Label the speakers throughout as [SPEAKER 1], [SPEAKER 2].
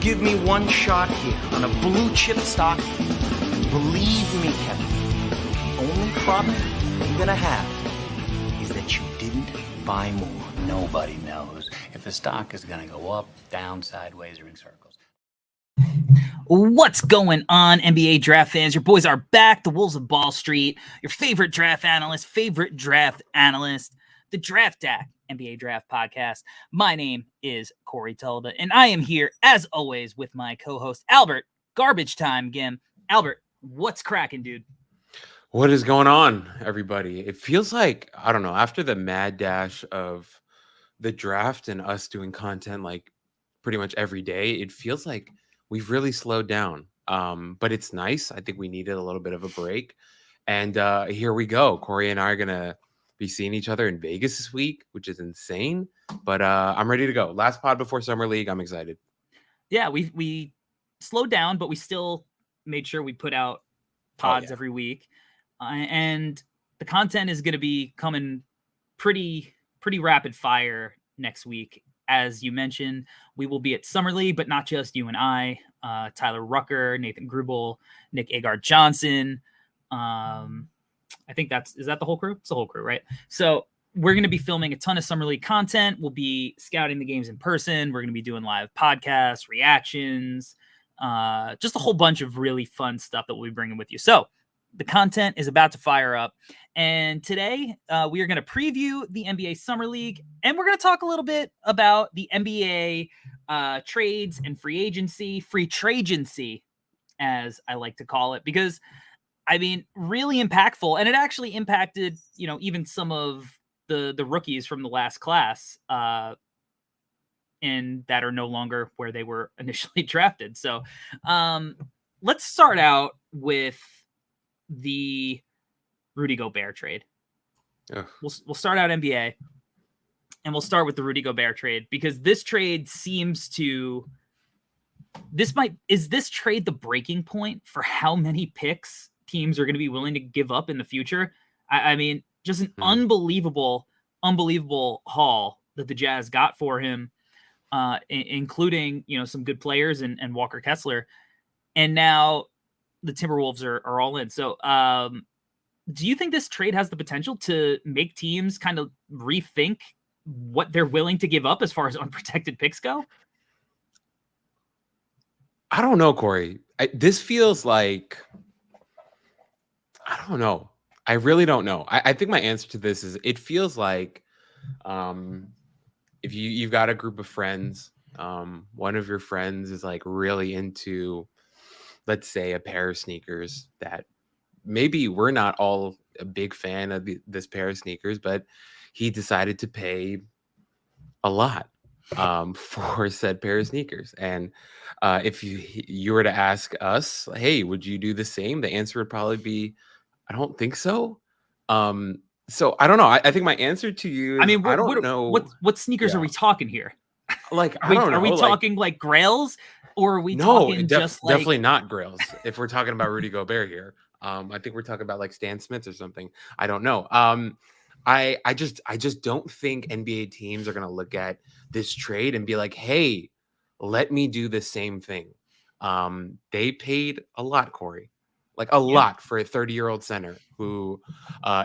[SPEAKER 1] give me one shot here on a blue chip stock, believe me, Kevin, the only problem you're gonna have is that you didn't buy more.
[SPEAKER 2] Nobody knows if the stock is going to go up, down, sideways, or in circles.
[SPEAKER 3] What's going on, NBA draft fans? Your boys are back, the Wolves of Ball Street, your favorite draft analyst, the Draft Deck NBA Draft Podcast. My name is Corey Tulba, and I am here, as always, with my co-host, Albert, Garbage Time Gim. Albert, what's cracking, dude?
[SPEAKER 4] What is going on, everybody? It feels like, I don't know, after the mad dash of the draft and us doing content like pretty much every day, it feels like we've really slowed down. But it's nice. I think we needed a little bit of a break. And here we go. Corey and I are going to be seeing each other in Vegas this week, which is insane. But I'm ready to go. Last pod before Summer League. I'm excited.
[SPEAKER 3] Yeah, we slowed down, but we still made sure we put out pods every week. And the content is going to be coming pretty rapid fire next week. As you mentioned, we will be at Summer League, but not just you and I. Tyler Rucker, Nathan Grubel, Nick Agard-Johnson. I think is that the whole crew? It's the whole crew, right? So we're going to be filming a ton of Summer League content. We'll be scouting the games in person. We're going to be doing live podcasts, reactions, just a whole bunch of really fun stuff that we'll be bringing with you. So the content is about to fire up. And today we are going to preview the NBA Summer League, and we're going to talk a little bit about the NBA trades and free Tradgency, as I like to call it, because I mean, really impactful. And it actually impacted, even some of the rookies from the last class and that are no longer where they were initially drafted. So let's start out with the Rudy Gobert trade. We'll start out NBA, and we'll start with the Rudy Gobert trade, because this trade seems to is this trade the breaking point for how many picks teams are going to be willing to give up in the future? I mean, just an unbelievable haul that the Jazz got for him, including, some good players and Walker Kessler. And now the Timberwolves are all in. So do you think this trade has the potential to make teams kind of rethink what they're willing to give up as far as unprotected picks go?
[SPEAKER 4] I don't know, Corey. This feels like, I don't know. I really don't know. I think my answer to this is, it feels like if you've got a group of friends, one of your friends is like really into, let's say, a pair of sneakers that maybe we're not all a big fan of this pair of sneakers, but he decided to pay a lot for said pair of sneakers. And if you were to ask us, hey, would you do the same? The answer would probably be, I don't think so. So I don't know. I think my answer to you is, I don't know.
[SPEAKER 3] What sneakers are we talking here?
[SPEAKER 4] Like, I don't know.
[SPEAKER 3] Are we talking like Grails, or are we talking just like...
[SPEAKER 4] definitely not Grails? If we're talking about Rudy Gobert here, I think we're talking about like Stan Smiths or something. I don't know. I just don't think NBA teams are gonna look at this trade and be like, hey, let me do the same thing. They paid a lot, Corey. Like a lot for a 30-year-old center who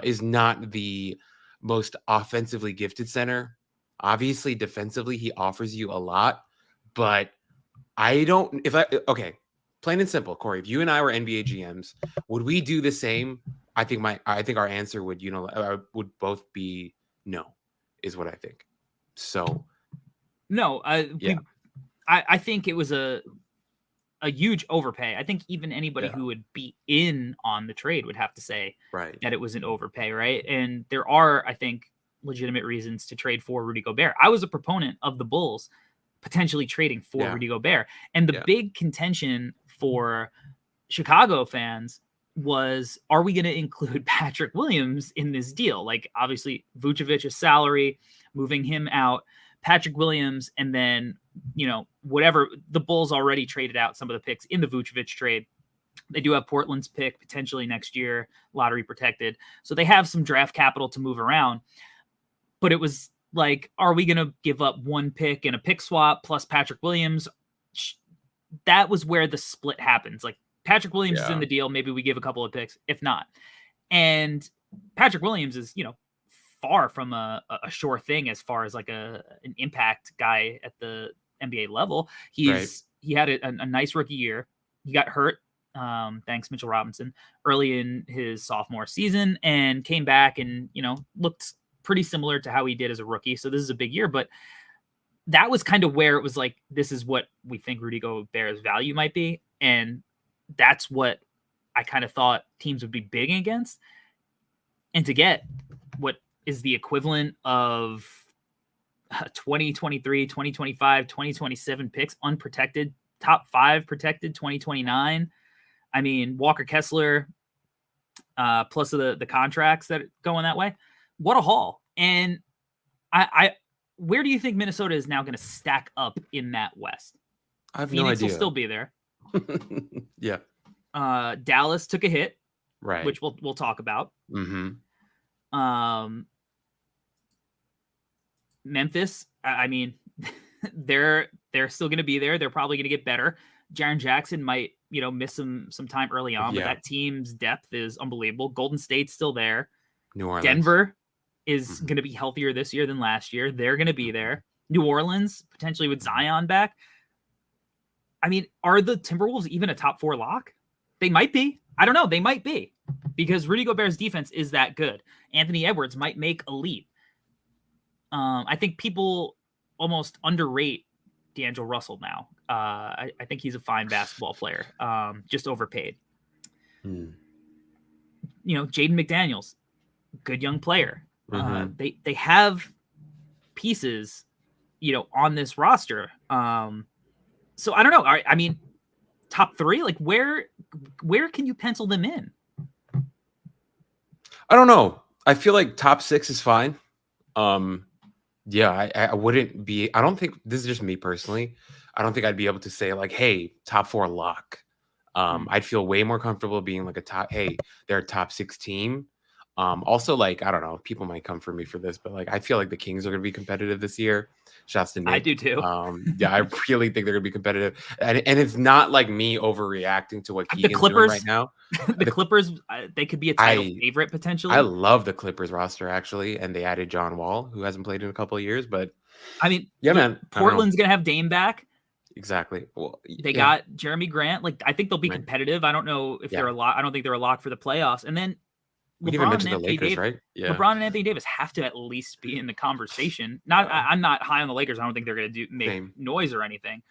[SPEAKER 4] is not the most offensively gifted center. Obviously, defensively, he offers you a lot, but plain and simple, Corey, if you and I were NBA GMs, would we do the same? I think our answer would both be no, is what I think. So
[SPEAKER 3] no, I think it was a huge overpay. I think even anybody who would be in on the trade would have to say that it was an overpay, right? And there are, I think, legitimate reasons to trade for Rudy Gobert. I was a proponent of the Bulls potentially trading for Rudy Gobert. And the big contention for Chicago fans was, are we going to include Patrick Williams in this deal? Like, obviously, Vucevic's salary, moving him out, Patrick Williams, and then, whatever. The Bulls already traded out some of the picks in the Vucevic trade. They do have Portland's pick potentially next year, lottery protected. So they have some draft capital to move around. But it was like, are we going to give up one pick and a pick swap plus Patrick Williams? that was where the split happens. Like Patrick Williams is in
[SPEAKER 4] Yeah.
[SPEAKER 3] the deal. Maybe we give a couple of picks, if not. And Patrick Williams is, far from a sure thing as far as like an impact guy at the NBA level. He had a nice rookie year. He got hurt, thanks Mitchell Robinson, early in his sophomore season, and came back and looked pretty similar to how he did as a rookie. So this is a big year, but that was kind of where it was like, this is what we think Rudy Gobert's value might be, and that's what I kind of thought teams would be bidding against. And to get what is the equivalent of 2023, 2025, 2027 picks, unprotected, top 5 protected, 2029. I mean, Walker Kessler, plus the contracts that are going that way. What a haul. And I where do you think Minnesota is now going to stack up in that West?
[SPEAKER 4] I have
[SPEAKER 3] Phoenix
[SPEAKER 4] no idea.
[SPEAKER 3] will still be there.
[SPEAKER 4] Yeah.
[SPEAKER 3] Dallas took a hit,
[SPEAKER 4] Right.
[SPEAKER 3] which we'll talk about.
[SPEAKER 4] Mm-hmm.
[SPEAKER 3] Memphis, I mean, they're still going to be there. They're probably going to get better. Jaren Jackson might, miss some time early on, but that team's depth is unbelievable. Golden State's still there.
[SPEAKER 4] New Orleans.
[SPEAKER 3] Denver is going to be healthier this year than last year. They're going to be there. New Orleans, potentially with Zion back. I mean, are the Timberwolves even a top 4 lock? They might be. I don't know. They might be, because Rudy Gobert's defense is that good. Anthony Edwards might make a leap. I think people almost underrate D'Angelo Russell now. I think he's a fine basketball player, just overpaid. Jaden McDaniels, good young player. They have pieces, on this roster. So I don't know. I mean, top 3, like where can you pencil them in?
[SPEAKER 4] I don't know. I feel like top 6 is fine. Yeah, I wouldn't be. I don't think, this is just me personally, I don't think I'd be able to say like, hey, top 4 lock. I'd feel way more comfortable being like they're a top 6 team. Also, like, I don't know, people might come for me for this, but like, I feel like the Kings are going to be competitive this year. Shouts to Nick.
[SPEAKER 3] I do too.
[SPEAKER 4] Yeah, I really think they're going to be competitive. And it's not like me overreacting to what Keegan's doing right now.
[SPEAKER 3] The Clippers, they could be a title favorite potentially.
[SPEAKER 4] I love the Clippers roster, actually. And they added John Wall, who hasn't played in a couple of years. But
[SPEAKER 3] I mean,
[SPEAKER 4] yeah, man.
[SPEAKER 3] Portland's going to have Dame back.
[SPEAKER 4] Exactly. Well,
[SPEAKER 3] they got Jeremy Grant. Like, I think they'll be competitive. I don't know if they're a lot. I don't think they're a lock for the playoffs. And then
[SPEAKER 4] we even mentioned the Lakers, right?
[SPEAKER 3] Yeah. LeBron and Anthony Davis have to at least be in the conversation. I'm not high on the Lakers. I don't think they're going to make noise or anything,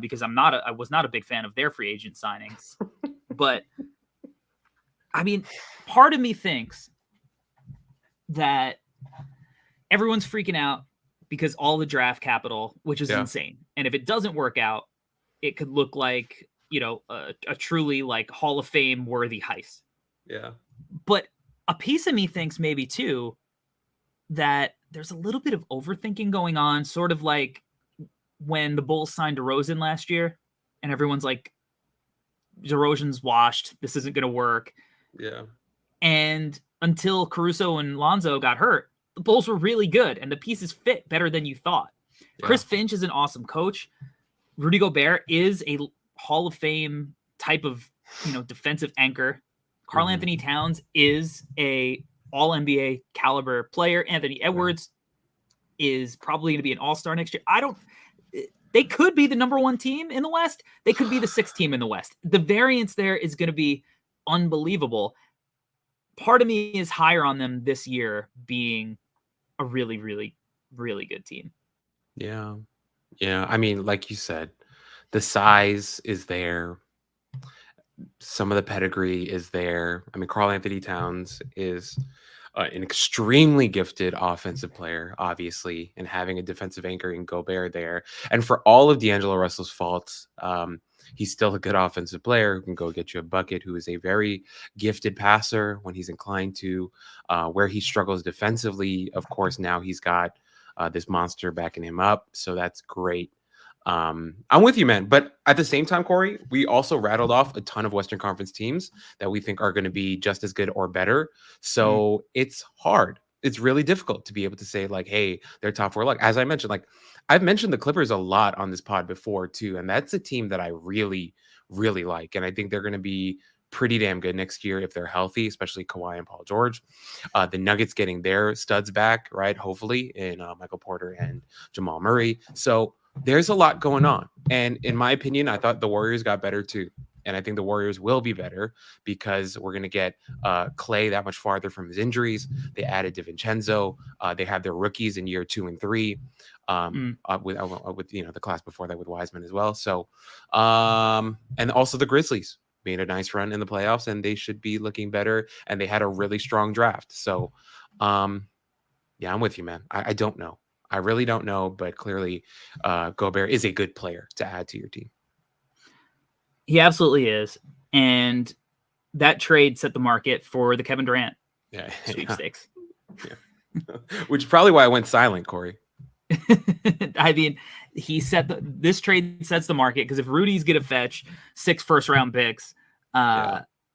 [SPEAKER 3] because I was not a big fan of their free agent signings. But I mean, part of me thinks that everyone's freaking out because all the draft capital, which is insane. And if it doesn't work out, it could look like, a truly like Hall of Fame worthy heist.
[SPEAKER 4] Yeah.
[SPEAKER 3] But a piece of me thinks maybe too that there's a little bit of overthinking going on, sort of like when the Bulls signed DeRozan last year and everyone's like, DeRozan's washed. This isn't going to work.
[SPEAKER 4] Yeah.
[SPEAKER 3] And until Caruso and Lonzo got hurt, the Bulls were really good and the pieces fit better than you thought. Yeah. Chris Finch is an awesome coach. Rudy Gobert is a Hall of Fame type of, defensive anchor. Karl Anthony Towns is a all NBA caliber player. Anthony Edwards is probably going to be an all-star next year. They could be the number 1 team in the West. They could be the 6th team in the West. The variance there is going to be unbelievable. Part of me is higher on them this year being a really, really, really good team.
[SPEAKER 4] Yeah. Yeah. I mean, like you said, the size is there. Some of the pedigree is there. I mean, Karl Anthony Towns is an extremely gifted offensive player, obviously, and having a defensive anchor in Gobert there. And for all of D'Angelo Russell's faults, he's still a good offensive player who can go get you a bucket, who is a very gifted passer when he's inclined to. Where he struggles defensively, of course, now he's got this monster backing him up. So that's great. I'm with you, man. But at the same time, Corey, we also rattled off a ton of Western Conference teams that we think are going to be just as good or better. So it's hard. It's really difficult to be able to say like, hey, they're top 4 luck. As I mentioned, like I've mentioned the Clippers a lot on this pod before too, and that's a team that I really, really like, and I think they're going to be pretty damn good next year if they're healthy, especially Kawhi and Paul George. The Nuggets getting their studs back, right? Hopefully, in Michael Porter and Jamal Murray. So there's a lot going on, and in my opinion, I thought the Warriors got better too. And I think the Warriors will be better because we're going to get Clay that much farther from his injuries. They added DiVincenzo. They have their rookies in year 2 and 3 with the class before that with Wiseman as well. So and also the Grizzlies made a nice run in the playoffs, and they should be looking better. And they had a really strong draft. So yeah, I'm with you, man. I don't know. I really don't know, but clearly Gobert is a good player to add to your team.
[SPEAKER 3] He absolutely is. And that trade set the market for the Kevin Durant sweepstakes.
[SPEAKER 4] Yeah. Which is probably why I went silent, Corey.
[SPEAKER 3] I mean, this trade sets the market because if Rudy's going to fetch 6 first-round picks,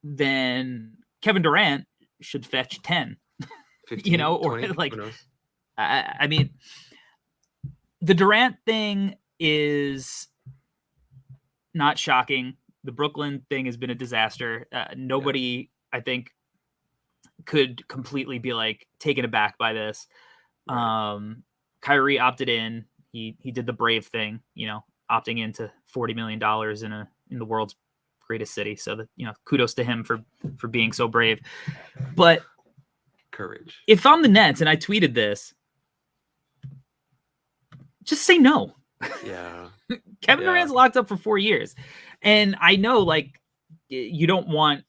[SPEAKER 3] then Kevin Durant should fetch 10.
[SPEAKER 4] 15,
[SPEAKER 3] or
[SPEAKER 4] 20,
[SPEAKER 3] like, I mean, the Durant thing is not shocking. The Brooklyn thing has been a disaster. Nobody, I think, could completely be like taken aback by this. Right. Kyrie opted in. He did the brave thing, opting into $40 million in the world's greatest city. So that, kudos to him for being so brave. But
[SPEAKER 4] courage.
[SPEAKER 3] If I'm the Nets and I tweeted this, just say no.
[SPEAKER 4] Yeah.
[SPEAKER 3] Kevin Durant's locked up for 4 years. And I know, like, you don't want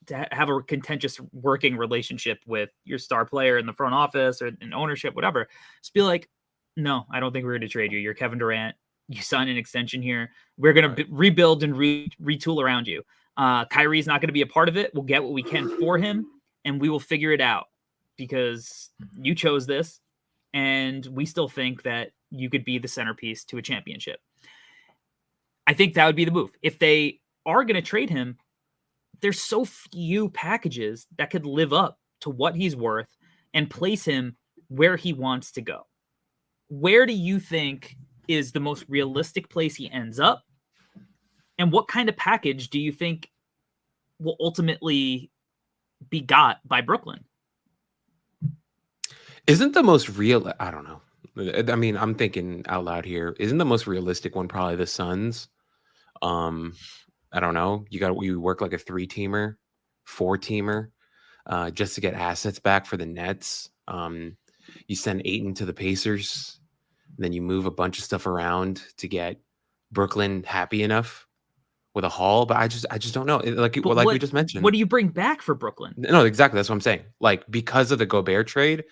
[SPEAKER 3] to have a contentious working relationship with your star player in the front office or in ownership, whatever. Just be like, no, I don't think we're going to trade you. You're Kevin Durant. You signed an extension here. We're going to rebuild and retool around you. Kyrie's not going to be a part of it. We'll get what we can for him, and we will figure it out because you chose this, and we still think that you could be the centerpiece to a championship. I think that would be the move. If they are going to trade him, there's so few packages that could live up to what he's worth and place him where he wants to go. Where do you think is the most realistic place he ends up? And what kind of package do you think will ultimately be got by Brooklyn?
[SPEAKER 4] Isn't the most real, I don't know. I mean, I'm thinking out loud here. Isn't the most realistic one probably the Suns? I don't know. You work like a 3-teamer, 4-teamer, just to get assets back for the Nets. You send Ayton to the Pacers, then you move a bunch of stuff around to get Brooklyn happy enough with a haul. But I just don't know. We just mentioned.
[SPEAKER 3] What do you bring back for Brooklyn?
[SPEAKER 4] No, exactly. That's what I'm saying. Like, because of the Gobert trade,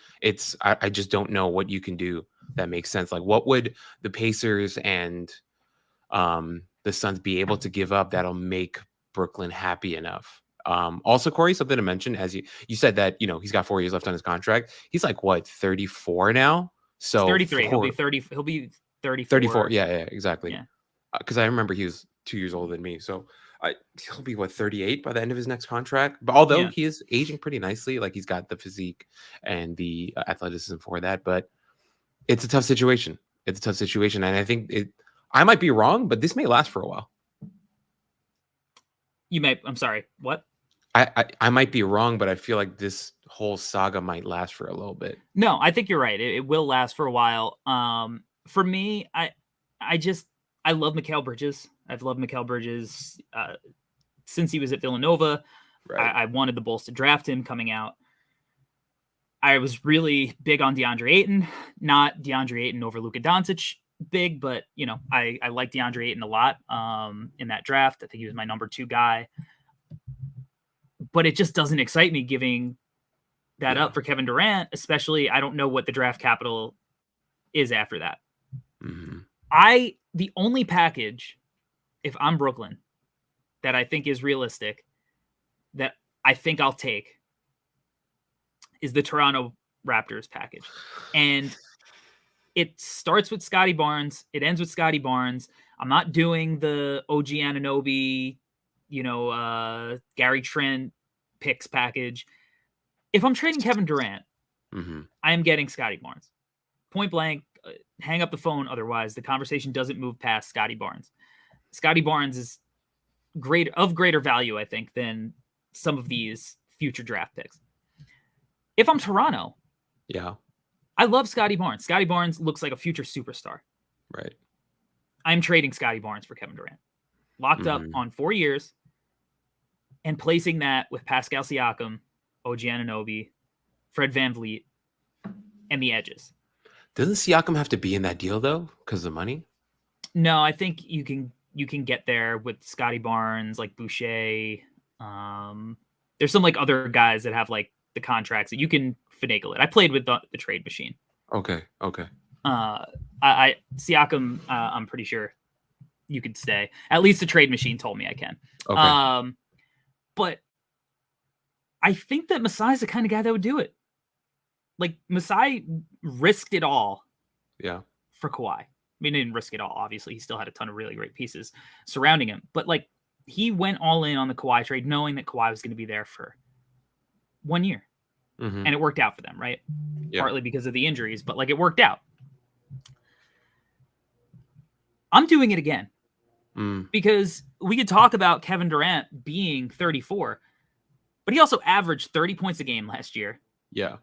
[SPEAKER 4] I just don't know what you can do that makes sense. Like, what would the Pacers and the Suns be able to give up that'll make Brooklyn happy enough? Also, Corey, something to mention, as you said that, he's got 4 years left on his contract. He's like, what, 34 now? So
[SPEAKER 3] 33. He'll be 30. He'll be 34.
[SPEAKER 4] 34. Yeah, exactly.
[SPEAKER 3] Yeah.
[SPEAKER 4] Because I remember he was 2 years older than me. So he'll be 38 by the end of his next contract. But although he is aging pretty nicely, like he's got the physique and the athleticism for that. But it's a tough situation. And I think I might be wrong, but this may last for a while.
[SPEAKER 3] I'm sorry, what?
[SPEAKER 4] I might be wrong, but I feel like this whole saga might last for a little bit.
[SPEAKER 3] No, I think you're right. It will last for a while. For me, I love Mikal Bridges. I've loved Mikal Bridges since he was at Villanova. Right. I wanted the Bulls to draft him coming out. I was really big on DeAndre Ayton, not DeAndre Ayton over Luka Doncic big, but I like DeAndre Ayton a lot in that draft. I think he was my number 2 guy, but it just doesn't excite me giving that up for Kevin Durant, especially I don't know what the draft capital is after that.
[SPEAKER 4] Mm-hmm.
[SPEAKER 3] The only package, if I'm Brooklyn, that I think is realistic, that I think I'll take, is the Toronto Raptors package. And it starts with Scotty Barnes. It ends with Scotty Barnes. I'm not doing the OG Anunoby, Gary Trent picks package. If I'm trading Kevin Durant, I am getting Scotty Barnes. Point blank, hang up the phone. Otherwise, the conversation doesn't move past Scotty Barnes. Scotty Barnes is greater value, I think, than some of these future draft picks. If I'm Toronto,
[SPEAKER 4] Yeah.
[SPEAKER 3] I love Scotty Barnes. Scotty Barnes looks like a future superstar.
[SPEAKER 4] Right.
[SPEAKER 3] I'm trading Scotty Barnes for Kevin Durant. Locked up on 4 years and placing that with Pascal Siakam, OG Anunoby, Fred VanVleet, and the edges.
[SPEAKER 4] Doesn't Siakam have to be in that deal though, because of money?
[SPEAKER 3] No, I think you can get there with Scotty Barnes, like Boucher. There's some like other guys that have like the contracts that you can finagle it. I played with the trade machine.
[SPEAKER 4] Okay.
[SPEAKER 3] I Siakam, I'm pretty sure you could stay. At least the trade machine told me I can.
[SPEAKER 4] Okay.
[SPEAKER 3] But I think that Masai's the kind of guy that would do it. Like Masai risked it all.
[SPEAKER 4] Yeah.
[SPEAKER 3] For Kawhi. I mean, he didn't risk it all. Obviously, he still had a ton of really great pieces surrounding him. But like, he went all in on the Kawhi trade, knowing that Kawhi was going to be there for 1 year, and it worked out for them, right?
[SPEAKER 4] Yeah.
[SPEAKER 3] Partly because of the injuries, but like it worked out. I'm doing it again because we could talk about Kevin Durant being 34, but he also averaged 30 points a game last year.
[SPEAKER 4] Yeah.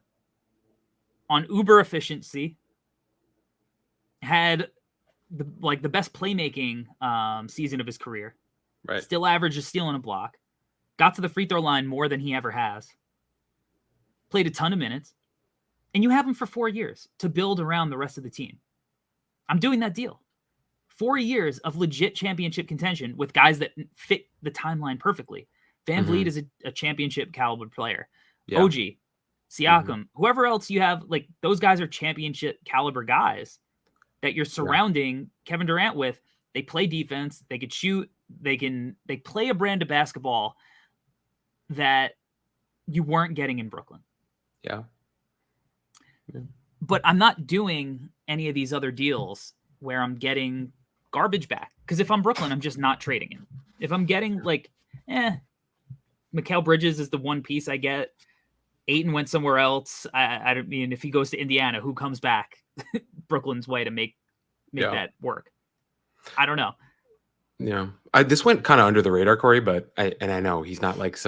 [SPEAKER 3] On uber efficiency, had the best playmaking season of his career.
[SPEAKER 4] Right.
[SPEAKER 3] Still averaged a steal and a block. Got to the free throw line more than he ever has. Played a ton of minutes. And you have him for 4 years to build around the rest of the team. I'm doing that deal. 4 years of legit championship contention with guys that fit the timeline perfectly. VanVleet is a championship caliber player.
[SPEAKER 4] Yeah.
[SPEAKER 3] OG, Siakam, whoever else you have, like those guys are championship caliber guys that you're surrounding Kevin Durant with. They play defense, they could shoot, they play a brand of basketball that you weren't getting in Brooklyn.
[SPEAKER 4] Yeah.
[SPEAKER 3] But I'm not doing any of these other deals where I'm getting garbage back. Because if I'm Brooklyn, I'm just not trading him. If I'm getting like, Mikal Bridges is the one piece I get. Ayton went somewhere else. I don't mean, if he goes to Indiana, who comes back Brooklyn's way to make that work? I don't know.
[SPEAKER 4] Yeah. This went kind of under the radar, Corey, but I know he's not like he's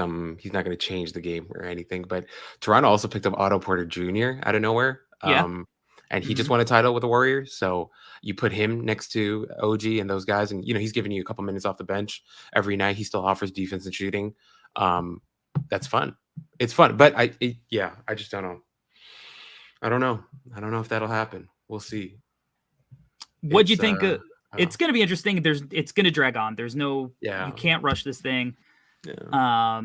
[SPEAKER 4] not going to change the game or anything, but Toronto also picked up Otto Porter Jr. out of nowhere. And he just won a title with the Warriors. So you put him next to OG and those guys, and he's giving you a couple minutes off the bench every night. He still offers defense and shooting. That's fun. It's fun, but I just don't know. I don't know if that'll happen. We'll see.
[SPEAKER 3] What do you think? It's going to be interesting. It's going to drag on. There's no, you can't rush this thing.
[SPEAKER 4] Yeah.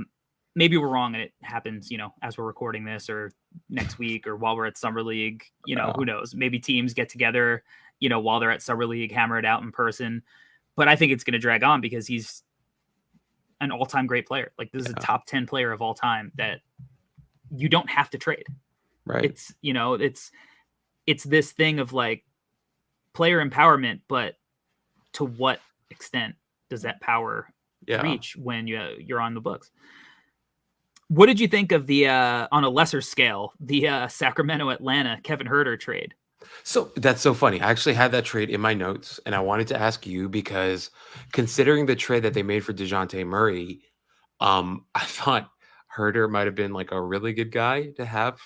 [SPEAKER 3] Maybe we're wrong and it happens, as we're recording this or next week or while we're at Summer League, who knows? Maybe teams get together, while they're at Summer League, hammer it out in person. But I think it's going to drag on because he's an all-time great player. Like this is a top 10 player of all time that you don't have to trade.
[SPEAKER 4] Right.
[SPEAKER 3] It's this thing of like player empowerment, but to what extent does that power reach when you're on the books? What did you think of the on a lesser scale, the Sacramento Atlanta Kevin Huerter trade?
[SPEAKER 4] So that's so funny. I actually had that trade in my notes, and I wanted to ask you because considering the trade that they made for DeJounte Murray, I thought Huerter might have been like a really good guy to have,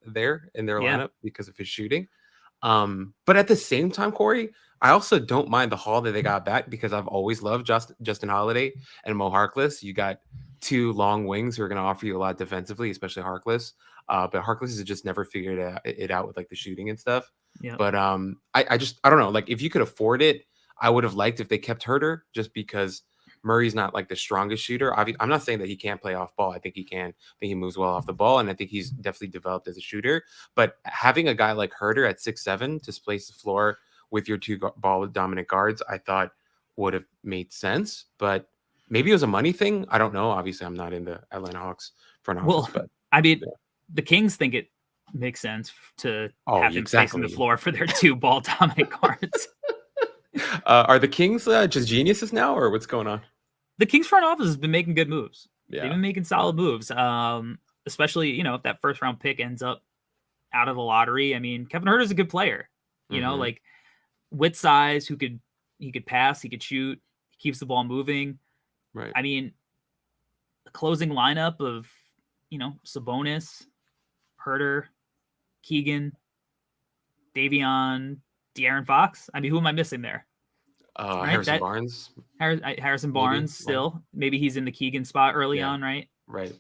[SPEAKER 4] there in their lineup because of his shooting. But at the same time, Corey, I also don't mind the haul that they got back because I've always loved Justin Holiday and Mo Harkless. You got two long wings who are going to offer you a lot defensively, especially Harkless. But Harkless has just never figured it out with like the shooting and stuff.
[SPEAKER 3] Yeah.
[SPEAKER 4] But I don't know. Like if you could afford it, I would have liked if they kept Huerter just because Murray's not like the strongest shooter. I'm not saying that he can't play off ball. I think he can. I think he moves well off the ball, and I think he's definitely developed as a shooter. But having a guy like Huerter at 6'7" to space the floor with your two ball dominant guards, I thought would have made sense. But maybe it was a money thing. I don't know. Obviously, I'm not in the Atlanta Hawks front office. But
[SPEAKER 3] I mean, the Kings think it makes sense to have him spacing the floor for their two ball dominant guards.
[SPEAKER 4] Are the Kings just geniuses now, or what's going on?
[SPEAKER 3] The Kings front office has been making good moves.
[SPEAKER 4] Yeah.
[SPEAKER 3] They've been making solid moves. Especially, if that first round pick ends up out of the lottery. I mean, Kevin Huerter is a good player. You know,
[SPEAKER 4] Mhm.
[SPEAKER 3] like with size, he could pass, he could shoot, he keeps the ball moving.
[SPEAKER 4] Right.
[SPEAKER 3] I mean, the closing lineup of, you know, Sabonis, Herter, Keegan, Davion, De'Aaron Fox. I mean, who am I missing there? Right?
[SPEAKER 4] Harrison Barnes,
[SPEAKER 3] Harrison
[SPEAKER 4] maybe.
[SPEAKER 3] Barnes still. Maybe he's in the Keegan spot early
[SPEAKER 4] Yeah.
[SPEAKER 3] on, right?
[SPEAKER 4] Right.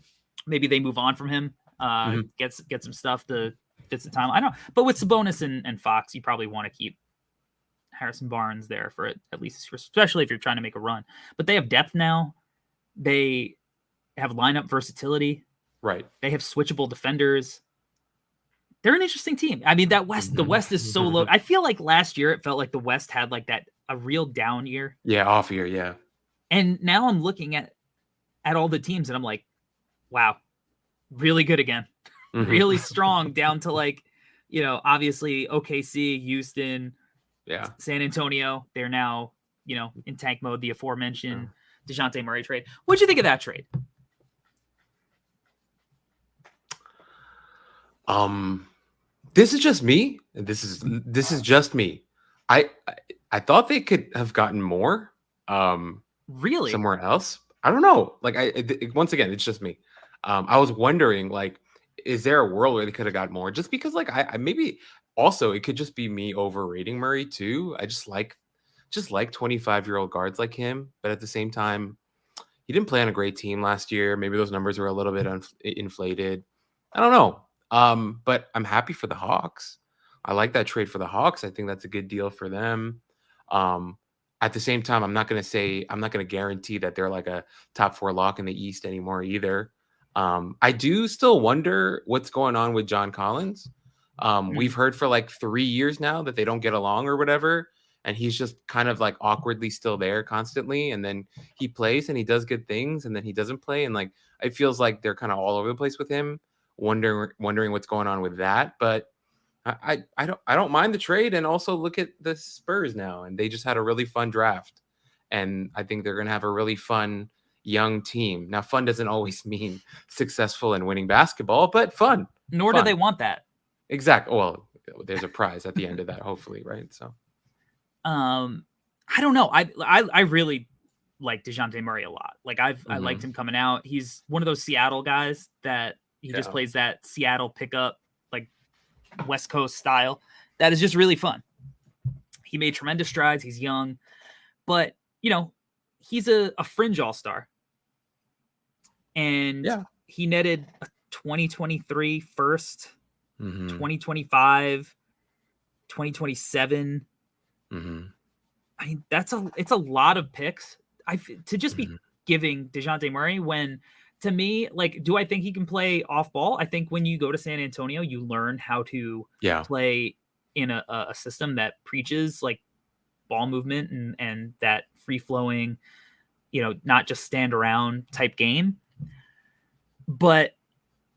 [SPEAKER 3] Maybe they move on from him.
[SPEAKER 4] Mhm.
[SPEAKER 3] Get some stuff to fits the time. I don't know. But with Sabonis and Fox, you probably want to keep Harrison Barnes there for it, at least, especially if you're trying to make a run. But they have depth now. They have lineup versatility.
[SPEAKER 4] Right.
[SPEAKER 3] They have switchable defenders. They're an interesting team. I mean, the West is so low. I feel like last year it felt like the West had like a real down year.
[SPEAKER 4] Yeah, off year, yeah.
[SPEAKER 3] And now I'm looking at all the teams and I'm like, wow, really good again.
[SPEAKER 4] Mhm.
[SPEAKER 3] Really strong down to like, you know, obviously OKC, Houston,
[SPEAKER 4] Yeah.
[SPEAKER 3] San Antonio. They're now, you know, in tank mode, the aforementioned DeJounte Murray trade. What'd you think of that trade?
[SPEAKER 4] This is just me. This is just me. I thought they could have gotten more
[SPEAKER 3] Really?
[SPEAKER 4] somewhere else. I don't know. Like once again, it's just me. I was wondering, like, is there a world where they could have got more? Just because, like, I maybe also it could just be me overrating Murray too. I just like 25-year-old guards like him, but at the same time, he didn't play on a great team last year. Maybe those numbers were a little bit inflated. I don't know. But I'm happy for the Hawks. I like that trade for the Hawks. I think that's a good deal for them. At the same time, I'm not going to guarantee that they're like a top 4 lock in the East anymore either. I do still wonder what's going on with John Collins. We've heard for like 3 years now that they don't get along or whatever. And he's just kind of like awkwardly still there constantly. And then he plays and he does good things and then he doesn't play. And like, it feels like they're kind of all over the place with him, wondering what's going on with that. But I don't mind the trade. And also look at the Spurs now. And they just had a really fun draft. And I think they're going to have a really fun young team. Now, fun doesn't always mean successful and winning basketball, but fun.
[SPEAKER 3] Nor do they want that.
[SPEAKER 4] Exactly. Well, there's a prize at the end of that, hopefully, right? So.
[SPEAKER 3] I don't know. I really like DeJounte Murray a lot. Like I liked him coming out. He's one of those Seattle guys that he just plays that Seattle pickup, like West Coast style. That is just really fun. He made tremendous strides. He's young, but you know, he's a fringe all-star. And he netted a 2023 first, 2025, 2027. I mean, it's a lot of picks. To just be giving DeJounte Murray when, to me, like, do I think he can play off ball? I think when you go to San Antonio, you learn how to play in a system that preaches like ball movement and that free flowing, you know, not just stand around type game. But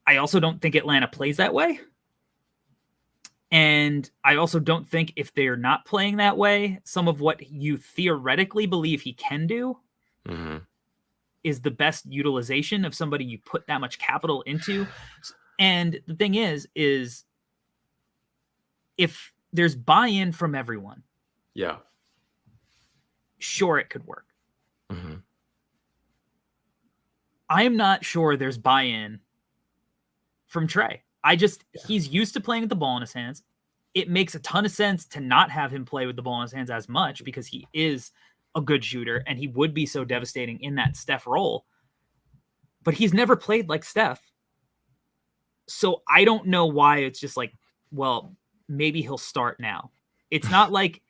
[SPEAKER 3] I also don't think Atlanta plays that way. And I also don't think if they're not playing that way, some of what you theoretically believe he can do is the best utilization of somebody you put that much capital into. And the thing is if there's buy-in from everyone, sure, it could work. I am not sure there's buy-in from Trey. He's used to playing with the ball in his hands. It makes a ton of sense to not have him play with the ball in his hands as much because he is a good shooter and he would be so devastating in that Steph role. But he's never played like Steph. So I don't know why it's just like, well, maybe he'll start now. It's not like,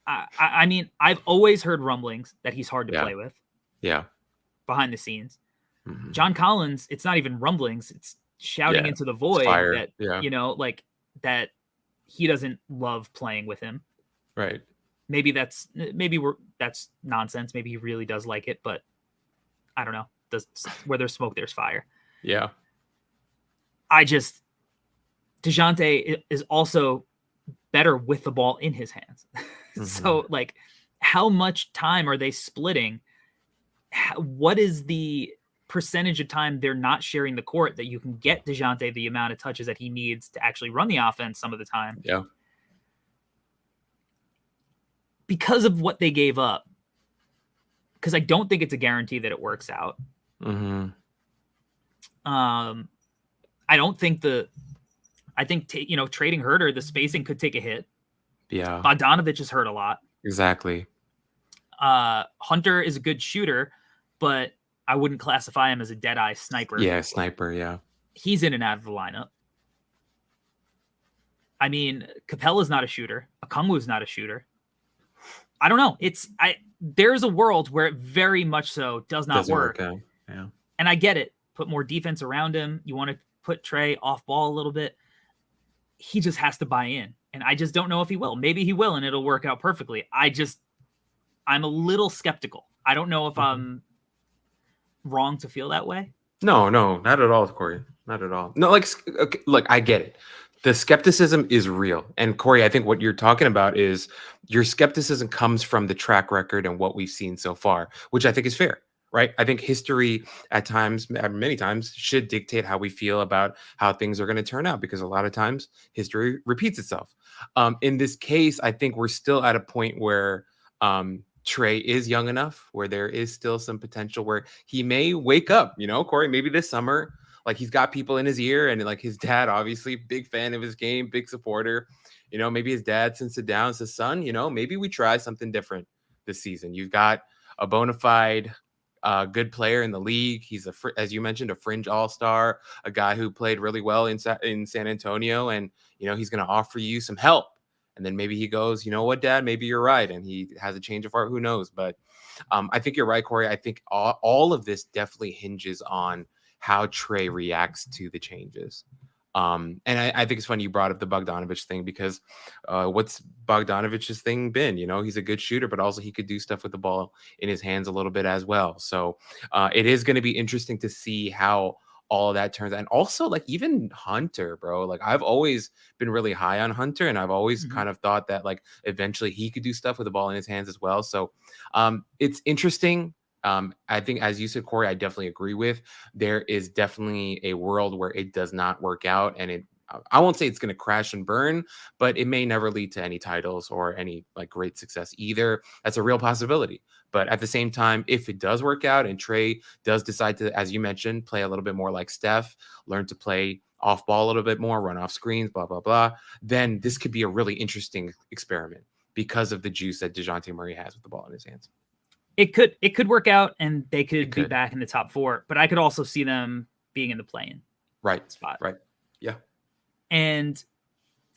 [SPEAKER 3] I mean, I've always heard rumblings that he's hard to play with. Behind the scenes. John Collins, it's not even rumblings. It's shouting into the void that, you know, like that he doesn't love playing with him.
[SPEAKER 4] Right.
[SPEAKER 3] Maybe that's nonsense. Maybe he really does like it, but I don't know. Where there's smoke, there's fire.
[SPEAKER 4] Yeah.
[SPEAKER 3] DeJounte is also better with the ball in his hands. So like, how much time are they splitting? What is the percentage of time they're not sharing the court that you can get DeJounte the amount of touches that he needs to actually run the offense some of the time? because of what they gave up, because I don't think it's a guarantee that it works out.
[SPEAKER 4] Mm-hmm.
[SPEAKER 3] I don't think I think trading Herter, the spacing could take a hit.
[SPEAKER 4] Yeah.
[SPEAKER 3] Bogdanovich is hurt a lot.
[SPEAKER 4] Exactly.
[SPEAKER 3] Hunter is a good shooter, but I wouldn't classify him as a dead-eye sniper.
[SPEAKER 4] Yeah, sniper, yeah.
[SPEAKER 3] He's in and out of the lineup. I mean, Capella's not a shooter. Okongwu's not a shooter. I don't know. There's a world where it very much so does not work.
[SPEAKER 4] Out. Yeah.
[SPEAKER 3] And I get it. Put more defense around him. You want to put Trae off ball a little bit. He just has to buy in. And I just don't know if he will. Maybe he will, and it'll work out perfectly. I'm a little skeptical. I don't know if I'm wrong to feel that way.
[SPEAKER 4] No, not at all, Corey. Not at all. No, okay, look, I get it. The skepticism is real. And Corey, I think what you're talking about is your skepticism comes from the track record and what we've seen so far, which I think is fair, right? I think history at times, many times, should dictate how we feel about how things are going to turn out, because a lot of times history repeats itself. In this case, I think we're still at a point where Trae is young enough where there is still some potential where he may wake up, Corey, maybe this summer. Like, he's got people in his ear, and like his dad, obviously big fan of his game, big supporter. Maybe his dad sits it down and says, son, maybe we try something different this season. You've got a bona fide good player in the league. He's as you mentioned, a fringe all-star, a guy who played really well in San Antonio, and he's going to offer you some help. And then maybe he goes, you know what, Dad, maybe you're right, and he has a change of heart. Who knows? But I think you're right, Corey. I think all of this definitely hinges on how Trae reacts to the changes. And I think it's funny you brought up the Bogdanovich thing, because what's Bogdanovich's thing been? He's a good shooter, but also he could do stuff with the ball in his hands a little bit as well. So it is going to be interesting to see how all of that turns out. And also, like, even Hunter, bro, like, I've always been really high on Hunter, and I've always kind of thought that like eventually he could do stuff with the ball in his hands as well. So it's interesting. I think, as you said, Corey, I definitely agree with. There is definitely a world where it does not work out, and I won't say it's going to crash and burn, but it may never lead to any titles or any like great success either. That's a real possibility. But at the same time, if it does work out and Trae does decide to, as you mentioned, play a little bit more like Steph, learn to play off ball a little bit more, run off screens, blah, blah, blah, then this could be a really interesting experiment because of the juice that DeJounte Murray has with the ball in his hands.
[SPEAKER 3] It could work out, and they could be back in the top 4, but I could also see them being in the play-in spot.
[SPEAKER 4] Right. Yeah.
[SPEAKER 3] And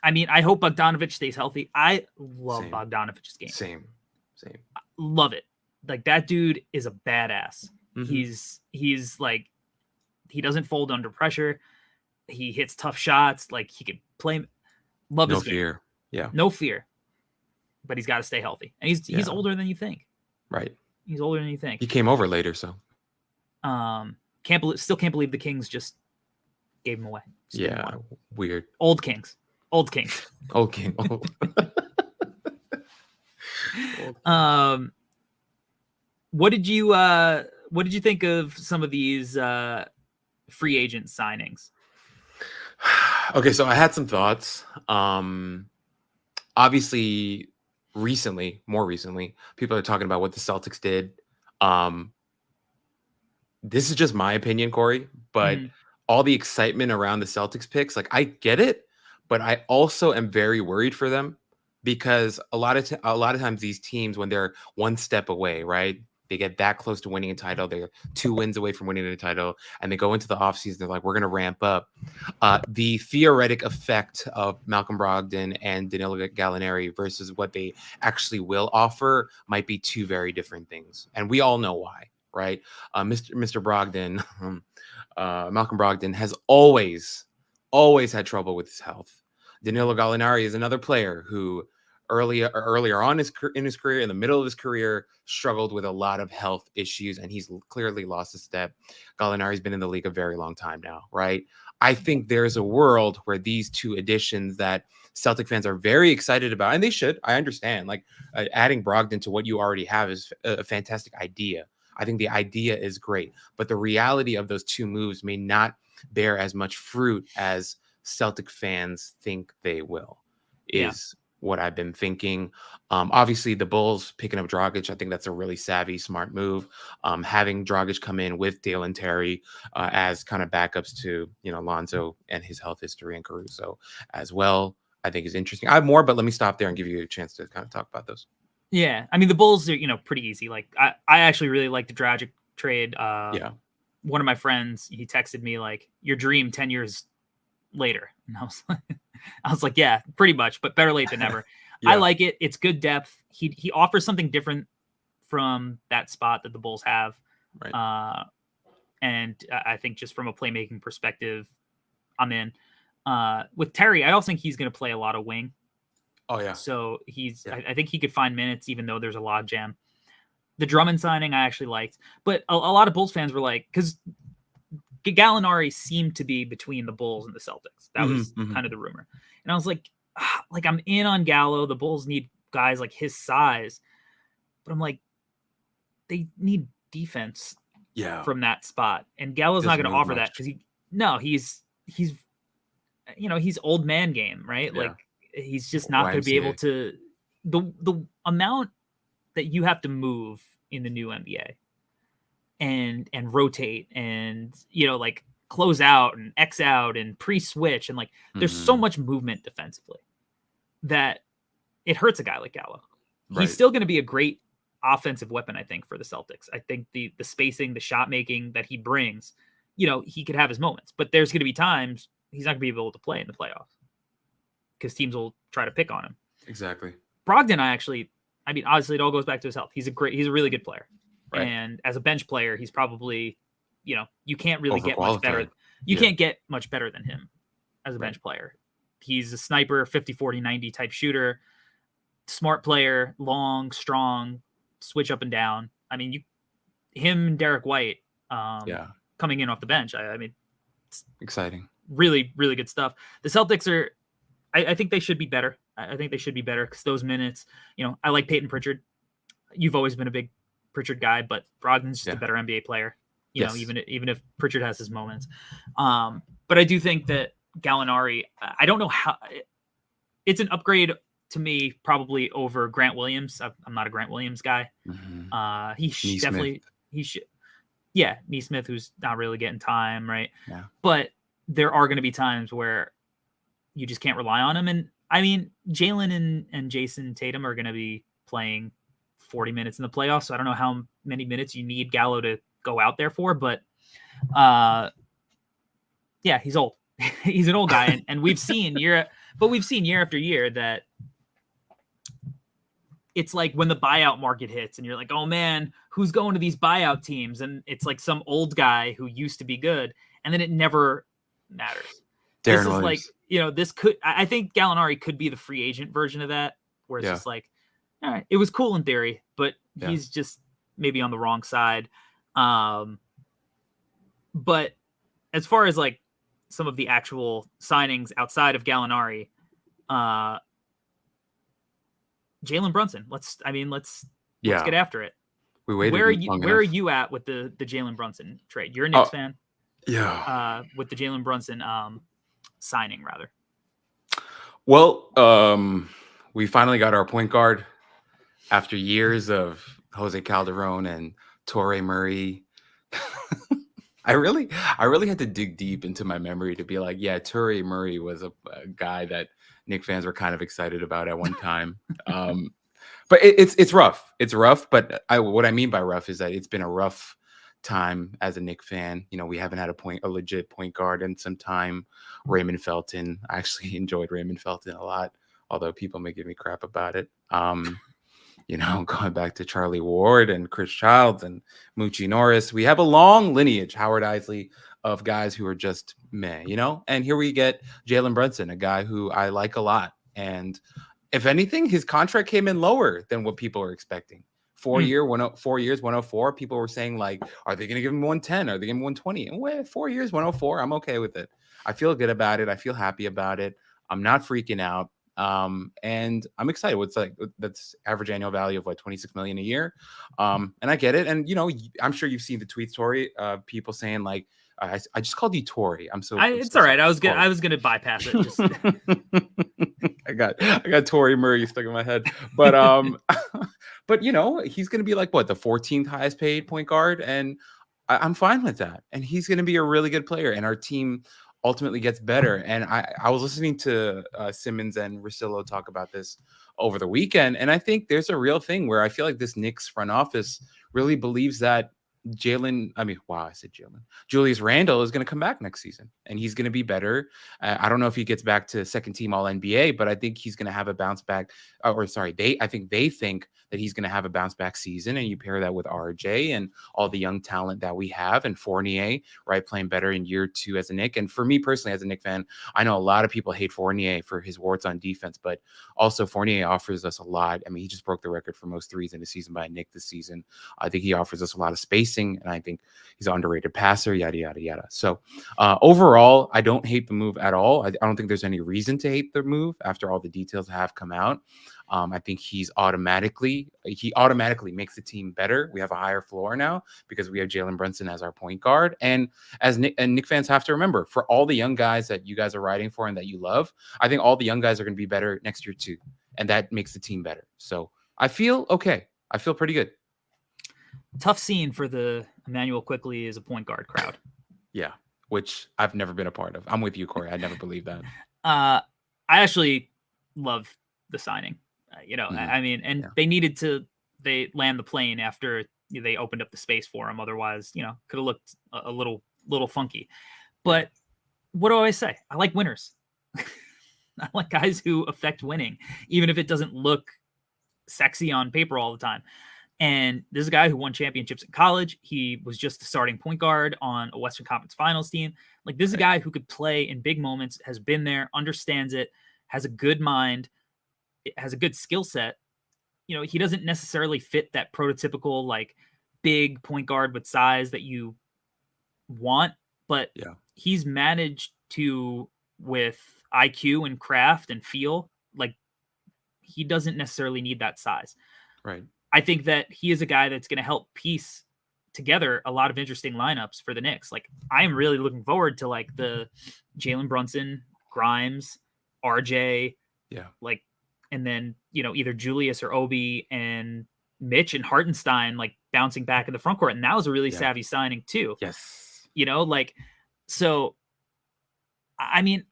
[SPEAKER 3] I mean, I hope Bogdanovich stays healthy. I love Bogdanovich's game.
[SPEAKER 4] Same.
[SPEAKER 3] I love it. Like, that dude is a badass.
[SPEAKER 4] Mm-hmm.
[SPEAKER 3] He's like, he doesn't fold under pressure. He hits tough shots. Like, he could play. Love his game.
[SPEAKER 4] No fear. Yeah.
[SPEAKER 3] No fear. But he's got to stay healthy. And he's older than you think.
[SPEAKER 4] Right.
[SPEAKER 3] He's older than you think.
[SPEAKER 4] He came over later, so.
[SPEAKER 3] Still can't believe the Kings just gave him away.
[SPEAKER 4] Weird.
[SPEAKER 3] Old Kings.
[SPEAKER 4] Old King. Old.
[SPEAKER 3] What did you think of some of these free agent signings?
[SPEAKER 4] Okay, so I had some thoughts. Obviously, more recently, people are talking about what the Celtics did. This is just my opinion, Corey, but all the excitement around the Celtics picks, like, I get it, but I also am very worried for them, because a lot of times these teams, when they're one step away, right, they get that close to winning a title, they're 2 wins away from winning a title, and they go into the offseason, they're like, we're going to ramp up. The theoretic effect of Malcolm Brogdon and Danilo Gallinari versus what they actually will offer might be two very different things. And we all know why, right? Mr. Brogdon, Malcolm Brogdon, has always had trouble with his health. Danilo Gallinari is another player who earlier on in his career, in the middle of his career, struggled with a lot of health issues, and he's clearly lost a step. Gallinari's been in the league a very long time now, right? I think there's a world where these two additions that Celtic fans are very excited about, and they should, I understand, like adding Brogdon to what you already have is a fantastic idea. I think the idea is great, but the reality of those two moves may not bear as much fruit as Celtic fans think they will. what I've been thinking. Obviously, the Bulls picking up Dragic, I think that's a really savvy, smart move. Having Dragic come in with Dale and Terry as kind of backups to, Lonzo and his health history and Caruso as well, I think is interesting. I have more, but let me stop there and give you a chance to kind of talk about those.
[SPEAKER 3] Yeah, I mean the Bulls are pretty easy. Like I actually really like the Dragic trade.
[SPEAKER 4] Yeah.
[SPEAKER 3] One of my friends, he texted me like, "Your dream 10 years later," and I was like, yeah, pretty much, but better late than never.
[SPEAKER 4] Yeah.
[SPEAKER 3] I like it. It's good depth. He offers something different from that spot that the Bulls have.
[SPEAKER 4] Right.
[SPEAKER 3] And I think just from a playmaking perspective, I'm in. With Terry, I also think he's going to play a lot of wing.
[SPEAKER 4] Oh yeah.
[SPEAKER 3] So I think he could find minutes, even though there's a log jam. The Drummond signing I actually liked, but a lot of Bulls fans were like, because Gallinari seemed to be between the Bulls and the Celtics. That was kind of the rumor. And I was like, I'm in on Gallo. The Bulls need guys like his size, but I'm like, they need defense from that spot. And Gallo's not going to offer that because he's old man game, right? Yeah. Like he's just not going to be able to, the amount that you have to move in the new NBA and rotate and like close out and X out and pre-switch and like there's so much movement defensively that it hurts a guy like Gallo. Right. He's still going to be a great offensive weapon, I think, for the Celtics. I think the spacing, the shot making that he brings, he could have his moments, but there's going to be times he's not going to be able to play in the playoffs because teams will try to pick on him.
[SPEAKER 4] Exactly.
[SPEAKER 3] Brogdon, I mean, obviously it all goes back to his health. He's a really good player. Right. And as a bench player, he's probably, you can't really get much better. You can't get much better than him as a bench player. He's a sniper, 50, 40, 90 type shooter, smart player, long, strong, switch up and down. I mean, him and Derek White coming in off the bench. I mean, it's
[SPEAKER 4] exciting.
[SPEAKER 3] Really, really good stuff. The Celtics are, I think they should be better. I think they should be better because those minutes, I like Peyton Pritchard. You've always been a big Pritchard guy, but Brogdon's just a better NBA player, you know, even if Pritchard has his moments. But I do think that Gallinari, I don't know how it's an upgrade to me, probably over Grant Williams. I'm not a Grant Williams guy. Neesmith, who's not really getting time. Right.
[SPEAKER 4] Yeah.
[SPEAKER 3] But there are going to be times where you just can't rely on him. And I mean, Jalen and Jason Tatum are going to be playing 40 minutes in the playoffs. So I don't know how many minutes you need Gallo to go out there for, but he's old. He's an old guy. And we've seen year after year that it's like when the buyout market hits and you're like, oh man, who's going to these buyout teams? And it's like some old guy who used to be good. And then it never matters. This is like, I think Gallinari could be the free agent version of that, where it's just like, all right, it was cool in theory, but he's just maybe on the wrong side. But as far as like some of the actual signings outside of Gallinari, Jalen Brunson, let's get after it.
[SPEAKER 4] We waited.
[SPEAKER 3] Where are you at with the Jalen Brunson trade? You're a Knicks fan.
[SPEAKER 4] Yeah.
[SPEAKER 3] With the Jalen Brunson signing, rather.
[SPEAKER 4] Well, we finally got our point guard after years of Jose Calderon and Torrey Murray. I really had to dig deep into my memory to be like, yeah, Torrey Murray was a guy that Knicks fans were kind of excited about at one time. But it's rough. It's rough. But what I mean by rough is that it's been a rough time as a Knicks fan. We haven't had a legit point guard in some time. Raymond Felton. I actually enjoyed Raymond Felton a lot, although people may give me crap about it. Going back to Charlie Ward and Chris Childs and Moochie Norris, we have a long lineage, Howard Isley, of guys who are just meh, and here we get Jalen Brunson, a guy who I like a lot. And if anything, his contract came in lower than what people are expecting. 4 years, 104. People were saying, like, are they going to give him 110? Are they giving him 120? And 4 years, 104. I'm okay with it. I feel good about it. I feel happy about it. I'm not freaking out. And I'm excited. What's like that's average annual value of $26 million a year. And I get it. And I'm sure you've seen the tweets, Tori. People saying like, I just called you Tori. It's all right. I was gonna bypass it. I got Torrey Murray stuck in my head. But but he's gonna be like what, the 14th highest paid point guard, and I'm fine with that. And he's gonna be a really good player, and our team ultimately gets better. And I was listening to Simmons and Russillo talk about this over the weekend, and I think there's a real thing where I feel like this Knicks front office really believes that I said Jalen. Julius Randle is going to come back next season, and he's going to be better. I don't know if he gets back to second team All NBA, but I think he's going to have a bounce back. I think they think that he's going to have a bounce back season, and you pair that with RJ and all the young talent that we have, and Fournier, right, playing better in year 2 as a Knick. And for me personally, as a Knick fan, I know a lot of people hate Fournier for his warts on defense, but also Fournier offers us a lot. I mean, he just broke the record for most threes in a season by a Knick this season. I think he offers us a lot of spacing, and I think he's an underrated passer, yada, yada, yada. So overall, I don't hate the move at all. I don't think there's any reason to hate the move after all the details have come out. I think he automatically makes the team better. We have a higher floor now because we have Jalen Brunson as our point guard. And as Knick fans have to remember, for all the young guys that you guys are riding for and that you love, I think all the young guys are going to be better next year too. And that makes the team better. So I feel okay. I feel pretty good.
[SPEAKER 3] Tough scene for the Emmanuel Quickley as a point guard crowd.
[SPEAKER 4] Yeah, which I've never been a part of. I'm with you, Corey. I never believed that.
[SPEAKER 3] I actually love the signing. I mean, and they land the plane after they opened up the space for him. Otherwise, could have looked a little funky. But what do I always say? I like winners. I like guys who affect winning, even if it doesn't look sexy on paper all the time. And this is a guy who won championships in college. He was just the starting point guard on a Western Conference Finals team. Like, this is a guy who could play in big moments, has been there, understands it, has a good mind, has a good skill set. He doesn't necessarily fit that prototypical, like, big point guard with size that you want, but he's managed to, with IQ and craft and feel, like, he doesn't necessarily need that size.
[SPEAKER 4] Right.
[SPEAKER 3] I think that he is a guy that's going to help piece together a lot of interesting lineups for the Knicks. Like, I am really looking forward to like the Jalen Brunson, Grimes, RJ, like, and then, either Julius or Obi and Mitch and Hartenstein, like, bouncing back in the front court. And that was a really savvy signing too.
[SPEAKER 4] Yes.
[SPEAKER 3] So, I mean,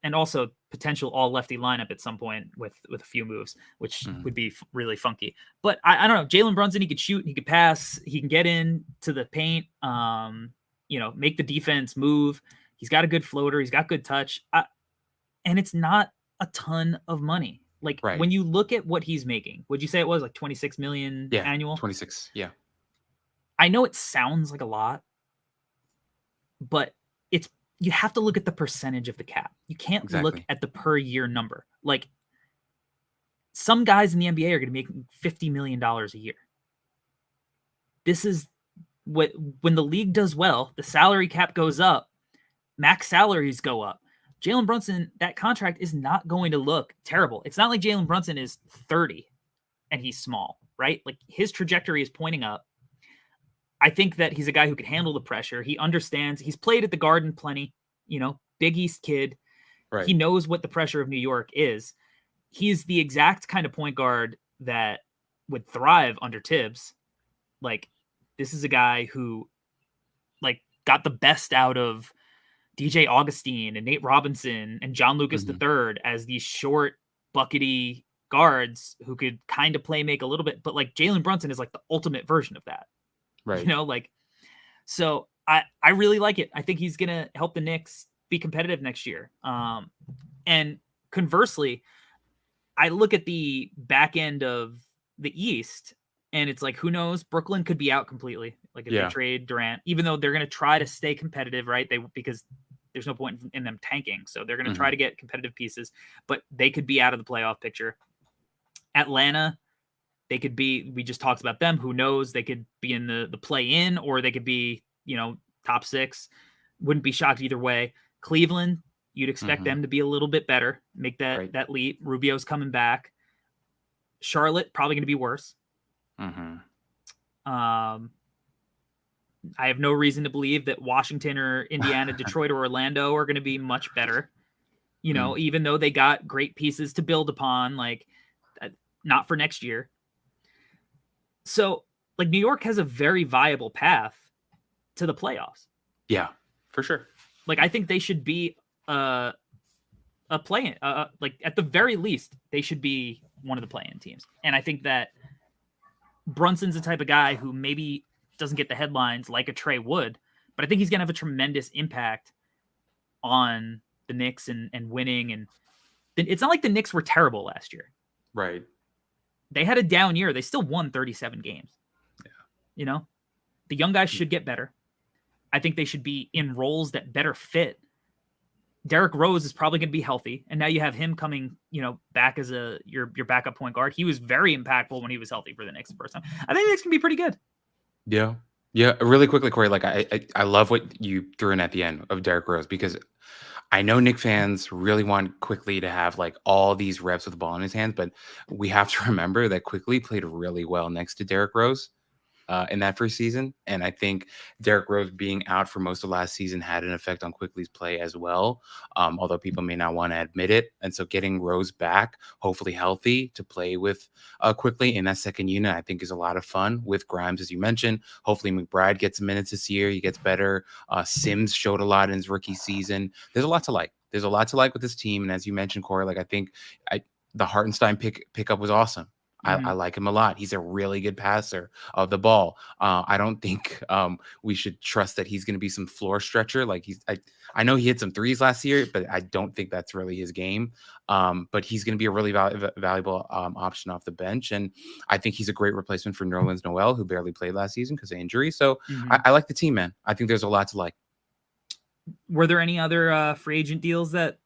[SPEAKER 3] and also potential all lefty lineup at some point with a few moves, which would be really funky. But I don't know. Jalen Brunson, he could shoot, he could pass, he can get in to the paint, make the defense move. He's got a good floater. He's got good touch. And it's not a ton of money. Like, when you look at what he's making, would you say it was like 26 million annual?
[SPEAKER 4] 26. Yeah.
[SPEAKER 3] I know it sounds like a lot, but you have to look at the percentage of the cap. You can't look at the per year number. Like, some guys in the NBA are going to make $50 million a year. This is when the league does well, the salary cap goes up, max salaries go up. Jalen Brunson, that contract is not going to look terrible. It's not like Jalen Brunson is 30 and he's small, right? Like, his trajectory is pointing up. I think that he's a guy who can handle the pressure. He understands. He's played at the Garden plenty, Big East kid. Right. He knows what the pressure of New York is. He's the exact kind of point guard that would thrive under Tibbs. Like, this is a guy who, like, got the best out of DJ Augustine and Nate Robinson and John Lucas III as these short, buckety guards who could kind of play make a little bit. But, like, Jalen Brunson is like the ultimate version of that.
[SPEAKER 4] Right.
[SPEAKER 3] So I really like it. I think he's going to help the Knicks be competitive next year. And conversely, I look at the back end of the East and it's like, who knows? Brooklyn could be out completely. Like, if they trade Durant, even though they're going to try to stay competitive, right? Because there's no point in them tanking. So they're going to try to get competitive pieces, but they could be out of the playoff picture. Atlanta, they could be, we just talked about them. Who knows? They could be in the play-in, or they could be, top 6. Wouldn't be shocked either way. Cleveland, you'd expect them to be a little bit better, make that leap. Rubio's coming back. Charlotte, probably going to be worse. I have no reason to believe that Washington or Indiana, Detroit or Orlando are going to be much better. You know, even though they got great pieces to build upon, like not for next year. So, like, New York has a very viable path to the playoffs.
[SPEAKER 4] Yeah, for sure.
[SPEAKER 3] Like, I think they should be a play-in. Like, at the very least, they should be one of the play-in teams. And I think that Brunson's the type of guy who maybe doesn't get the headlines like a Trey would, but I think he's going to have a tremendous impact on the Knicks and winning. And it's not like the Knicks were terrible last year.
[SPEAKER 4] Right.
[SPEAKER 3] They had a down year. They still won 37 games.
[SPEAKER 4] Yeah.
[SPEAKER 3] You know, the young guys should get better. I think they should be in roles that better fit. Derrick Rose is probably going to be healthy, and now you have him coming, you know, back as your backup point guard. He was very impactful when he was healthy for the Knicks the first time. I think the Knicks can be pretty good.
[SPEAKER 4] Yeah. Yeah. Really quickly, Corey, like I love what you threw in at the end of Derrick Rose, because I know Knicks fans really want Quickly to have like all these reps with the ball in his hands, but we have to remember that Quickly played really well next to Derrick Rose in that first season. And I think Derrick Rose being out for most of last season had an effect on Quickly's play as well, although people may not want to admit it. And so getting Rose back, hopefully healthy, to play with Quickly in that second unit, I think is a lot of fun with Grimes, as you mentioned. Hopefully McBride gets minutes this year. He gets better. Sims showed a lot in his rookie season. There's a lot to like. There's a lot to like with this team. And as you mentioned, Corey, like I think the Hartenstein pickup was awesome. I like him a lot. He's a really good passer of the ball. I don't think we should trust that he's going to be some floor stretcher. Like I know he hit some threes last year, but I don't think that's really his game. But he's going to be a really valuable option off the bench. And I think he's a great replacement for Nerlens Noel, who barely played last season because of injury. So I like the team, man. I think there's a lot to like.
[SPEAKER 3] Were there any other free agent deals that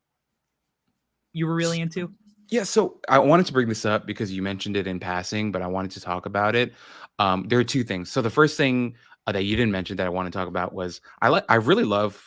[SPEAKER 3] you were really into?
[SPEAKER 4] Yeah, so I wanted to bring this up because you mentioned it in passing, but I wanted to talk about it. There are two things. So the first thing that you didn't mention that I want to talk about was I really love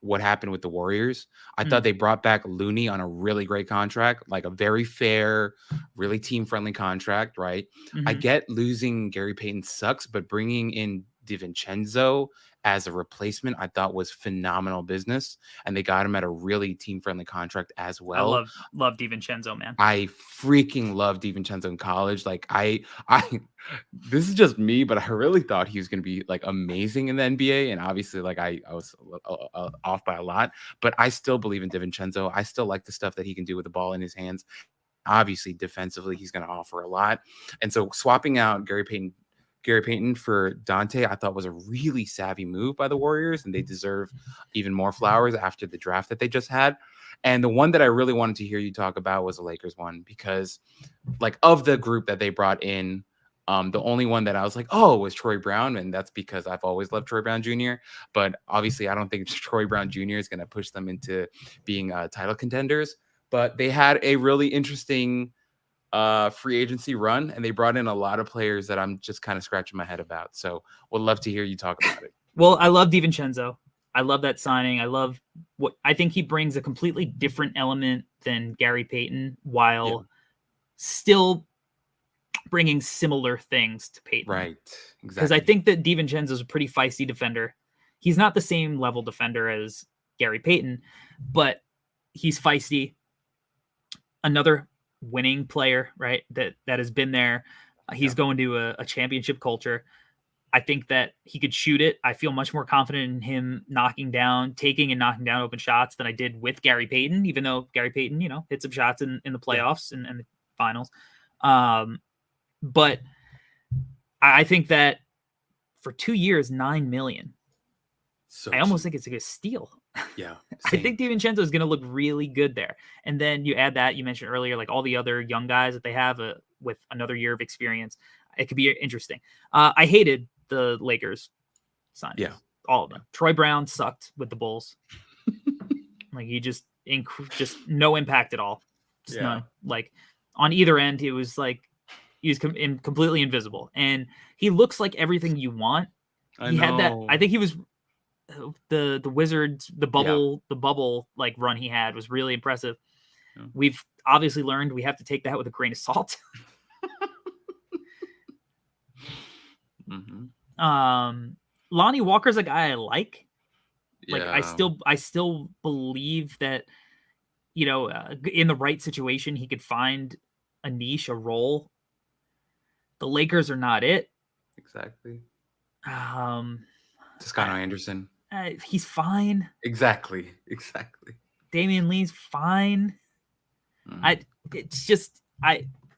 [SPEAKER 4] what happened with the Warriors. I thought they brought back Looney on a really great contract, like a very fair, really team-friendly contract, right? I get losing Gary Payton sucks, but bringing in DiVincenzo as a replacement, I thought was phenomenal business. And they got him at a really team-friendly contract as well.
[SPEAKER 3] I love DiVincenzo, man.
[SPEAKER 4] I freaking love DiVincenzo in college. Like I this is just me, but I really thought he was going to be like amazing in the NBA. And obviously like I was off by a lot, but I still believe in DiVincenzo. I still like the stuff that he can do with the ball in his hands. Obviously defensively, he's going to offer a lot. And so swapping out Gary Payton for Dante, I thought was a really savvy move by the Warriors, and they deserve even more flowers after the draft that they just had. And the one that I really wanted to hear you talk about was the Lakers one, because like of the group that they brought in, the only one that I was like, oh, was Troy Brown. And that's because I've always loved Troy Brown Jr. But obviously I don't think Troy Brown Jr. is going to push them into being title contenders. But they had a really interesting free agency run, and they brought in a lot of players that I'm just kind of scratching my head about. So would love to hear you talk about it.
[SPEAKER 3] Well, I love DiVincenzo. I love that signing. I love what I think he brings, a completely different element than Gary Payton, while still bringing similar things to Payton.
[SPEAKER 4] Right. Exactly.
[SPEAKER 3] Because I think that DiVincenzo is a pretty feisty defender. He's not the same level defender as Gary Payton, but he's feisty. Another winning player, right? That has been there. He's going to a championship culture. I think that he could shoot it. I feel much more confident in him taking and knocking down open shots than I did with Gary Payton, even though Gary Payton, hit some shots in the playoffs and the finals. But I think that for 2 years, $9 million. I almost think it's a steal.
[SPEAKER 4] Yeah.
[SPEAKER 3] I think DiVincenzo is going to look really good there. And then you add that, you mentioned earlier, like all the other young guys that they have with another year of experience. It could be interesting. I hated the Lakers signings. Yeah. All of them. Troy Brown sucked with the Bulls. Like he just no impact at all. Just none. Like on either end, he was completely invisible. And he looks like everything you want. He had that. I think he was the Wizards, the bubble like run he had was really impressive. Yeah. We've obviously learned we have to take that with a grain of salt. Lonnie Walker's a guy I like. Like I still believe that in the right situation, he could find a niche, a role. The Lakers are not it.
[SPEAKER 4] Exactly.
[SPEAKER 2] Toscano Anderson.
[SPEAKER 3] He's fine.
[SPEAKER 4] Exactly.
[SPEAKER 3] Damian Lee's fine.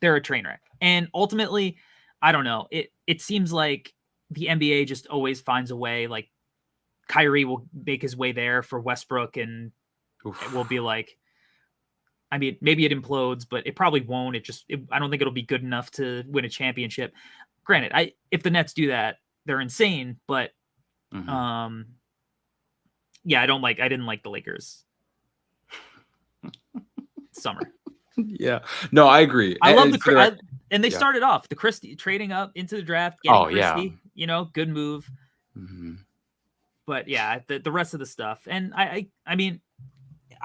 [SPEAKER 3] They're a train wreck. And ultimately, I don't know. It seems like the NBA just always finds a way. Like Kyrie will make his way there for Westbrook, and it will be like, I mean, maybe it implodes, but it probably won't. I don't think it'll be good enough to win a championship. Granted, if the Nets do that, they're insane. But yeah, I didn't like the Lakers summer.
[SPEAKER 4] Yeah, no, I agree.
[SPEAKER 3] I love and they started off the Christie trading up into the draft, getting Christie. Good move. But yeah, the rest of the stuff, and I mean,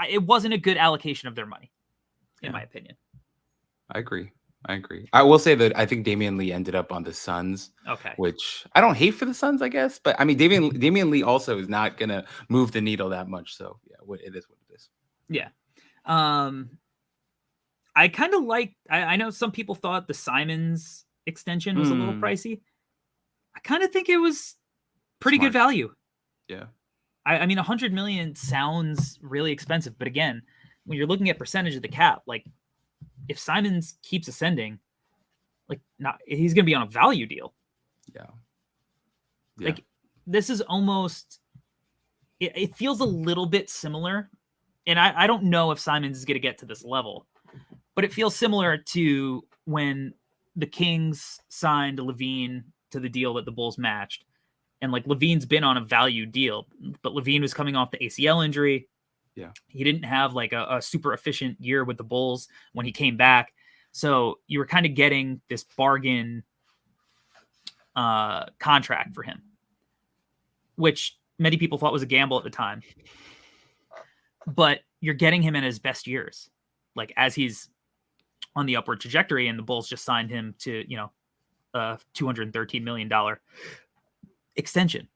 [SPEAKER 3] it wasn't a good allocation of their money, in my opinion.
[SPEAKER 4] I agree. I will say that I think Damian Lee ended up on the Suns.
[SPEAKER 3] Okay.
[SPEAKER 4] Which I don't hate for the Suns, I guess, but I mean, Damian Lee also is not gonna move the needle that much. So yeah, it is what it is.
[SPEAKER 3] Yeah. I kind of like. I know some people thought the Simons extension was a little pricey. I kind of think it was pretty good value.
[SPEAKER 4] Yeah.
[SPEAKER 3] I mean, $100 million sounds really expensive, but again, when you're looking at percentage of the cap, like if Simons keeps ascending, he's going to be on a value deal.
[SPEAKER 4] Yeah.
[SPEAKER 3] Like this is almost. It feels a little bit similar, and I don't know if Simons is going to get to this level, but it feels similar to when the Kings signed Levine to the deal that the Bulls matched. And like Levine's been on a value deal, but Levine was coming off the ACL injury.
[SPEAKER 4] Yeah.
[SPEAKER 3] He didn't have like a super efficient year with the Bulls when he came back. So you were kind of getting this bargain contract for him, which many people thought was a gamble at the time. But you're getting him in his best years, like as he's on the upward trajectory, and the Bulls just signed him to, a $213 million extension.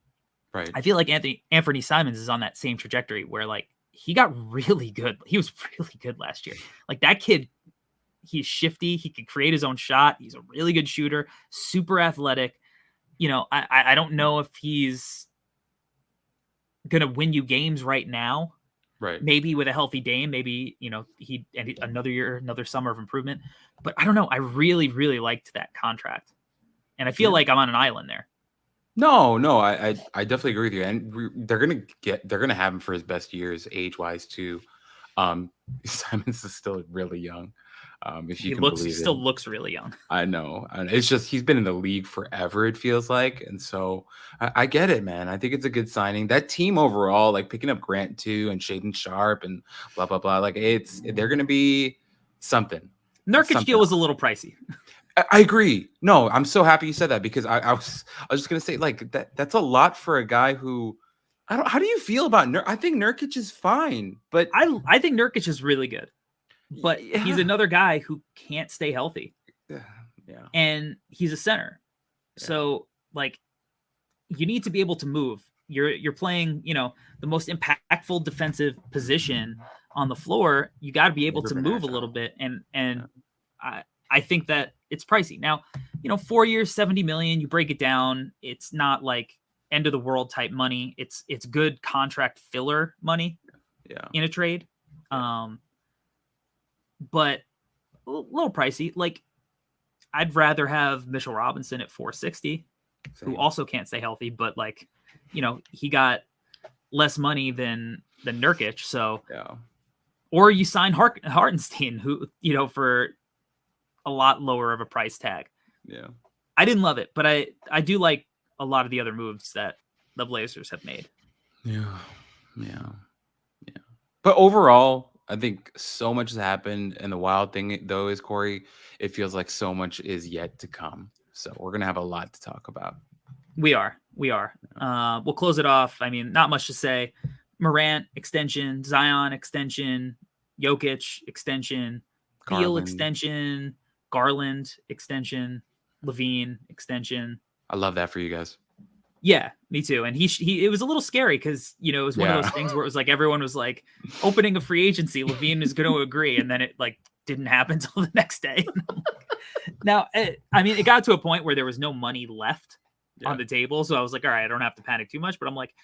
[SPEAKER 4] Right.
[SPEAKER 3] I feel like Anthony Simons is on that same trajectory where like he got really good. He was really good last year. Like that kid, he's shifty. He can create his own shot. He's a really good shooter, super athletic. I don't know if he's going to win you games right now.
[SPEAKER 4] Right.
[SPEAKER 3] Maybe with a healthy Dame, maybe, another year, another summer of improvement. But I don't know. I really, really liked that contract. And I feel like I'm on an island there.
[SPEAKER 4] No, I definitely agree with you. And they're gonna have him for his best years, age-wise too. Simons is still really young. If you can believe it.
[SPEAKER 3] He still looks really young.
[SPEAKER 4] I know. It's just he's been in the league forever, it feels like. And so I get it, man. I think it's a good signing. That team overall, like picking up Grant too and Shaden Sharp and blah blah blah. Like they're gonna be something.
[SPEAKER 3] Nurkic deal was a little pricey.
[SPEAKER 4] I agree. No, I'm so happy you said that because I was just gonna say like that's a lot for a guy who how do you feel about Nurkic? I think Nurkic is fine, but
[SPEAKER 3] I think Nurkic is really good. But he's another guy who can't stay healthy.
[SPEAKER 4] Yeah.
[SPEAKER 3] And he's a center. Yeah. So like you need to be able to move. You're playing, the most impactful defensive position on the floor. You got to be able to move a little bit. And I think that it's pricey. Now, 4 years, 70 million, you break it down. It's not like end of the world type money. It's good contract filler money in a trade. But a little pricey. Like I'd rather have Mitchell Robinson at 460, who also can't stay healthy, but like, he got less money than Nurkic. So, or you sign Hartenstein, who, for a lot lower of a price tag.
[SPEAKER 4] Yeah.
[SPEAKER 3] I didn't love it, but I do like a lot of the other moves that the Blazers have made.
[SPEAKER 4] Yeah. But overall, I think so much has happened. And the wild thing, though, is, Corey, it feels like so much is yet to come. So we're going to have a lot to talk about.
[SPEAKER 3] We are. We'll close it off. I mean, not much to say. Morant extension, Zion extension, Jokic extension, Beal extension, Garland extension, Levine extension.
[SPEAKER 4] I love that for you guys.
[SPEAKER 3] Yeah, me too. And he it was a little scary because it was one of those things where it was like everyone was like opening a free agency, Levine is going to agree, and then it like didn't happen until the next day. Now, I mean, it got to a point where there was no money left on the table, so I was like, all right, I don't have to panic too much. But I'm like,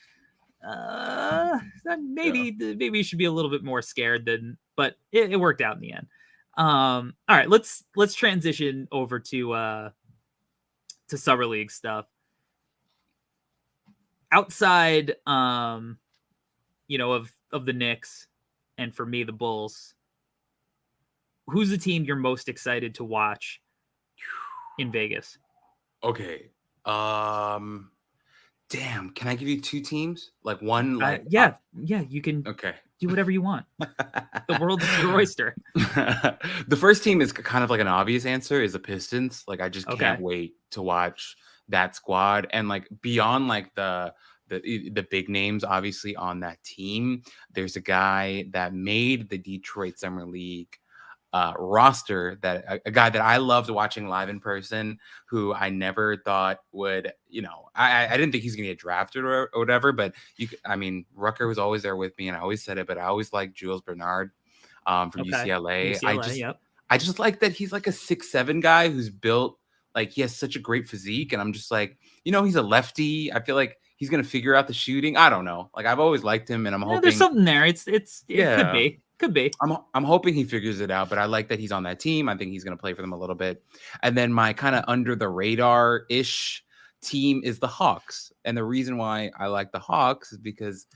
[SPEAKER 3] maybe you should be a little bit more scared than. But it worked out in the end. All right, let's transition over to summer league stuff. Outside, of the Knicks, and for me, the Bulls. Who's the team you're most excited to watch in Vegas?
[SPEAKER 5] Okay. Damn. Can I give you two teams? Like one, like
[SPEAKER 3] yeah, you can.
[SPEAKER 5] Okay.
[SPEAKER 3] Do whatever you want. The world is your oyster.
[SPEAKER 5] The first team is kind of like an obvious answer is the Pistons. Like I just can't wait to watch that squad, and like beyond like the big names obviously on that team. There's a guy that made the Detroit Summer League roster, that a guy that I loved watching live in person, who I never thought would, I didn't think he's gonna get drafted or whatever, but Rucker was always there with me, and I always said it, but I always liked Jules Bernard from UCLA. I just like that he's like a 6'7" guy who's built like he has such a great physique, and I'm just like, he's a lefty. I feel like he's gonna figure out the shooting. I don't know. Like I've always liked him, and I'm hoping
[SPEAKER 3] there's something there. It could be.
[SPEAKER 5] I'm hoping he figures it out, but I like that he's on that team. I think he's going to play for them a little bit. And then my kind of under the radar ish team is the Hawks. And the reason why I like the Hawks is because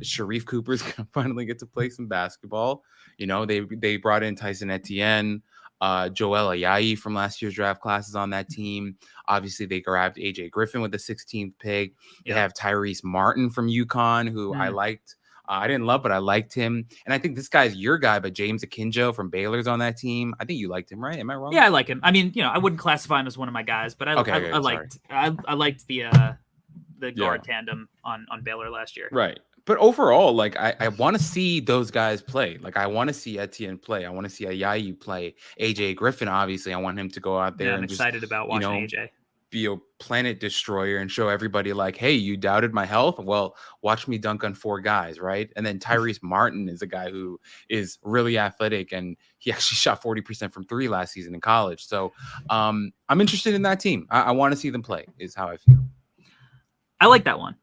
[SPEAKER 5] Sharif Cooper's going to finally get to play some basketball. They brought in Tyson Etienne, Joel Ayayi from last year's draft class is on that team. Obviously, they grabbed AJ Griffin with the 16th pick. They have Tyrese Martin from UConn, who I liked. I didn't love, but I liked him. And I think this guy's your guy, but James Akinjo from Baylor's on that team. I think you liked him, right? Am I wrong?
[SPEAKER 3] Yeah, I like him. I mean, I wouldn't classify him as one of my guys, but I liked the guard tandem on Baylor last year.
[SPEAKER 5] Right. But overall, like I want to see those guys play. Like I want to see Etienne play. I want to see Ayayi play. AJ Griffin, obviously, I want him to go out there.
[SPEAKER 3] I'm excited about watching AJ.
[SPEAKER 5] Be a planet destroyer and show everybody like, hey, you doubted my health? Well, watch me dunk on 4 guys, right? And then Tyrese Martin is a guy who is really athletic, and he actually shot 40% from 3 last season in college. So I'm interested in that team. I want to see them play is how I feel.
[SPEAKER 3] I like that one.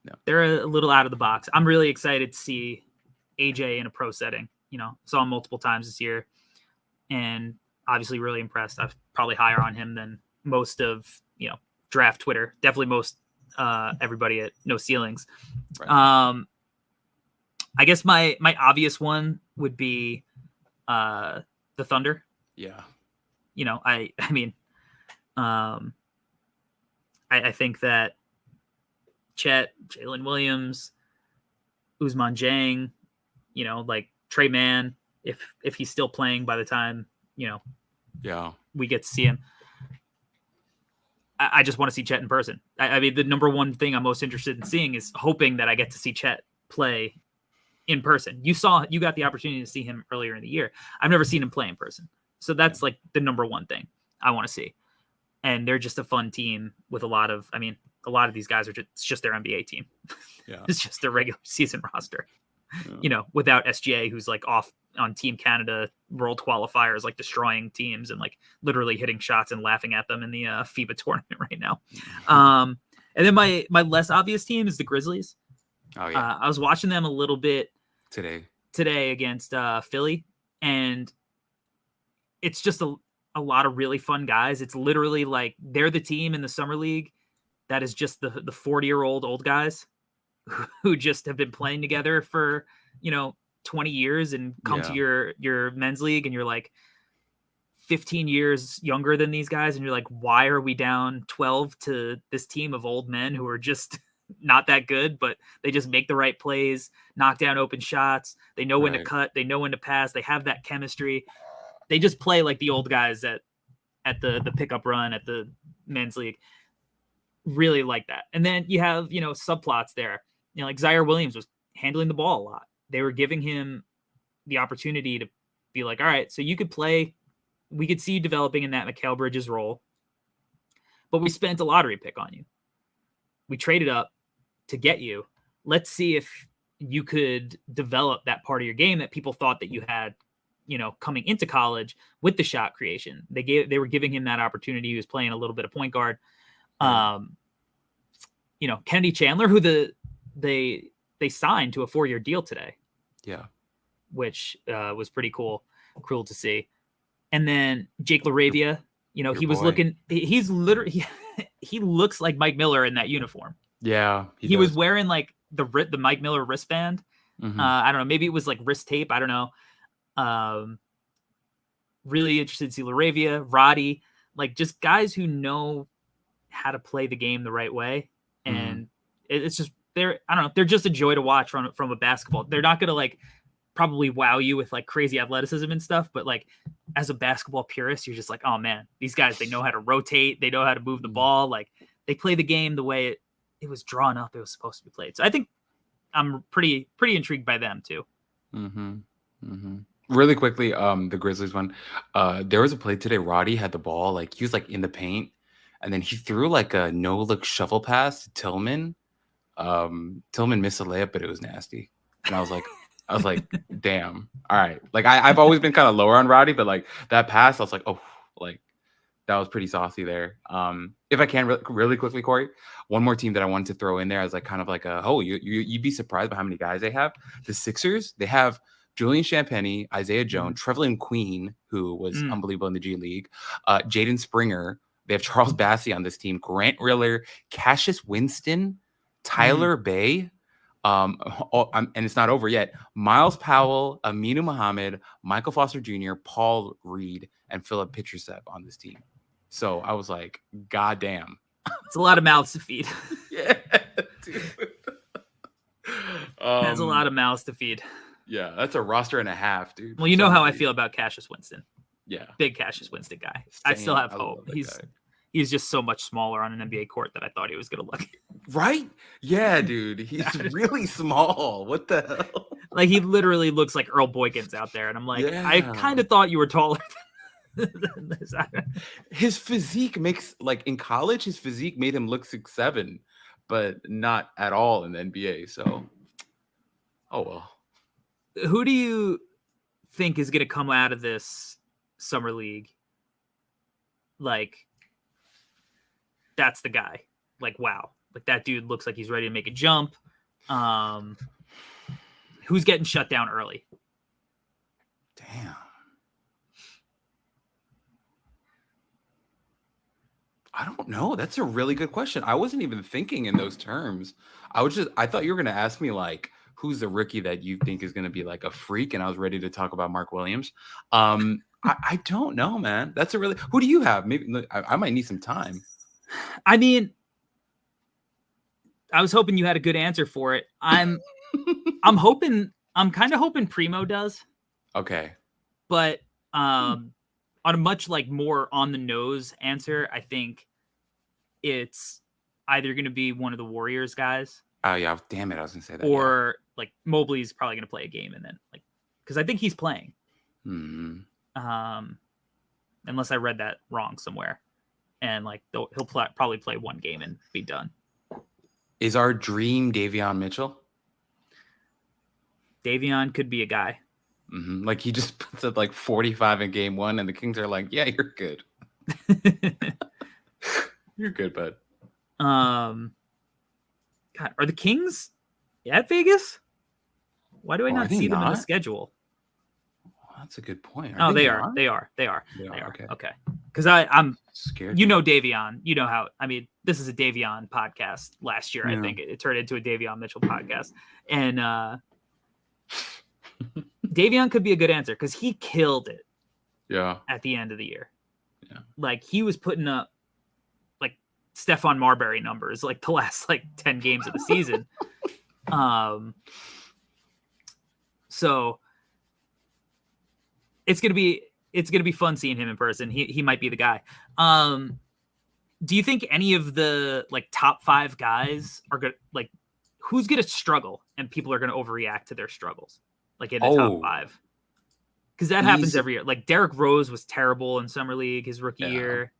[SPEAKER 5] Yeah.
[SPEAKER 3] They're a little out of the box. I'm really excited to see AJ in a pro setting. Saw him multiple times this year, and obviously really impressed. I'm probably higher on him than most of draft Twitter, definitely most everybody at No Ceilings. Right. I guess my obvious one would be the Thunder.
[SPEAKER 5] Yeah.
[SPEAKER 3] I think that Chet, Jalen Williams, Ousmane Dieng, like Trey Mann, if he's still playing by the time we get to see him. I just want to see Chet in person. I mean, the number one thing I'm most interested in seeing is hoping that I get to see Chet play in person. You got the opportunity to see him earlier in the year. I've never seen him play in person. So that's like the number one thing I want to see. And they're just a fun team with a lot of these guys it's just their NBA team. Yeah. It's just their regular season roster. Yeah. Without SGA, who's like off on Team Canada World Qualifiers, like destroying teams and like literally hitting shots and laughing at them in the FIBA tournament right now. And then my less obvious team is the Grizzlies.
[SPEAKER 5] Oh yeah.
[SPEAKER 3] I was watching them a little bit
[SPEAKER 5] today
[SPEAKER 3] against Philly, and it's just a lot of really fun guys. It's literally like they're the team in the summer league that is just the 40-year-old old guys who just have been playing together for 20 years and come to your men's league, and you're like 15 years younger than these guys, and you're like, why are we down 12 to this team of old men who are just not that good, but they just make the right plays, knock down open shots, they know when to cut, they know when to pass, they have that chemistry. They just play like the old guys at the pickup run at the men's league. Really like that. And then you have subplots there, like Zaire Williams was handling the ball a lot. They were giving him the opportunity to be like, all right, so you could play. We could see you developing in that Mikal Bridges role, but we spent a lottery pick on you. we traded up to get you. Let's see if you could develop that part of your game that people thought that you had, coming into college with the shot creation. They were giving him that opportunity. He was playing a little bit of point guard.
[SPEAKER 4] Right.
[SPEAKER 3] Kennedy Chandler, who they signed to a 4-year deal today.
[SPEAKER 4] Yeah.
[SPEAKER 3] Which was pretty cool to see. And then Jake LaRavia, he was looking, he's literally, he looks like Mike Miller in that uniform.
[SPEAKER 5] Yeah.
[SPEAKER 3] He was wearing like the Mike Miller wristband.
[SPEAKER 5] Mhm.
[SPEAKER 3] I don't know. Maybe it was like wrist tape. I don't know. Really interested to see LaRavia, Roddy, like just guys who know how to play the game the right way. And it's just, I don't know. They're just a joy to watch from a basketball. They're not going to like probably wow you with like crazy athleticism and stuff, but like as a basketball purist, you're just like, oh man, these guys, they know how to rotate. They know how to move the ball. Like they play the game the way it was drawn up. It was supposed to be played. So I think I'm pretty intrigued by them too.
[SPEAKER 5] Really quickly, the Grizzlies one. There was a play today. Roddy had the ball, like he was like in the paint, and then he threw like a no-look shovel pass to Tillman. Tillman missed a layup, but it was nasty. And I was like, damn. All right. Like I've always been kind of lower on Roddy, but like that pass, I was like, oh, like that was pretty saucy there. If I can really quickly, Corey, one more team that I wanted to throw in there as like kind of like you'd be surprised by how many guys they have. The Sixers, they have Julian Champagnie, Isaiah Jones, Trevelyan Queen, who was unbelievable in the G League, Jaden Springer. They have Charles Bassey on this team, Grant Riller, Cassius Winston, Tyler Bay, and it's not over yet. Miles Powell, Aminu Mohammed, Michael Foster Jr., Paul Reed, and Philip Petrusev on this team. So I was like, God damn.
[SPEAKER 3] It's a lot of mouths to feed.
[SPEAKER 5] Yeah, dude.
[SPEAKER 3] That's a lot of mouths to feed.
[SPEAKER 5] Yeah, that's a roster and a half, dude.
[SPEAKER 3] Well, you know how I feel about Cassius Winston.
[SPEAKER 5] Yeah.
[SPEAKER 3] Big Cassius Winston guy. I still have hope. He's just so much smaller on an NBA court that I thought he was going to look.
[SPEAKER 5] Right? Yeah, dude. He's really small. What the hell?
[SPEAKER 3] Like, he literally looks like Earl Boykins out there. And I'm like, I kind of thought you were taller than this.
[SPEAKER 5] His physique makes, like, in college, his physique made him look 6'7", but not at all in the NBA. So, oh, well.
[SPEAKER 3] Who do you think is going to come out of this summer league? Like, that's the guy. Like, wow. Like, that dude looks like he's ready to make a jump. Who's getting shut down early?
[SPEAKER 5] Damn. I don't know. That's a really good question. I wasn't even thinking in those terms. I thought you were going to ask me, like, who's the rookie that you think is going to be like a freak? And I was ready to talk about Mark Williams. I don't know, man. Who do you have? Maybe I might need some time.
[SPEAKER 3] I mean, I was hoping you had a good answer for it. I'm kind of hoping Primo does.
[SPEAKER 5] Okay.
[SPEAKER 3] But on a much like more on the nose answer, I think it's either going to be one of the Warriors guys.
[SPEAKER 5] Oh yeah, damn it! I was gonna say that.
[SPEAKER 3] Or like Mobley's probably gonna play a game, and then like because I think he's playing. Unless I read that wrong somewhere, and like he'll probably play one game and be done.
[SPEAKER 5] Is our dream Davion Mitchell?
[SPEAKER 3] Davion could be a guy.
[SPEAKER 5] Like he just puts up like 45 in game one, and the Kings are like, "Yeah, you're good. You're good, bud."
[SPEAKER 3] God, are the Kings at Vegas? Why do I not see them in the schedule?
[SPEAKER 5] Well, that's a good point.
[SPEAKER 3] They are. They are. Okay. Because I'm scared. You know Davion. You know how. I mean, this is a Davion podcast. Last year, I think it turned into a Davion Mitchell podcast, and Davion could be a good answer because he killed it.
[SPEAKER 5] Yeah.
[SPEAKER 3] At the end of the year.
[SPEAKER 5] Yeah. Like
[SPEAKER 3] he was putting up Stephon Marbury numbers like the last 10 games of the season. So it's gonna be fun seeing him in person. He might be the guy. Do you think any of the top 5 guys are gonna who's gonna struggle and people are gonna overreact to their struggles in the top 5? Because that happens every year. Derrick Rose was terrible in summer league his rookie year.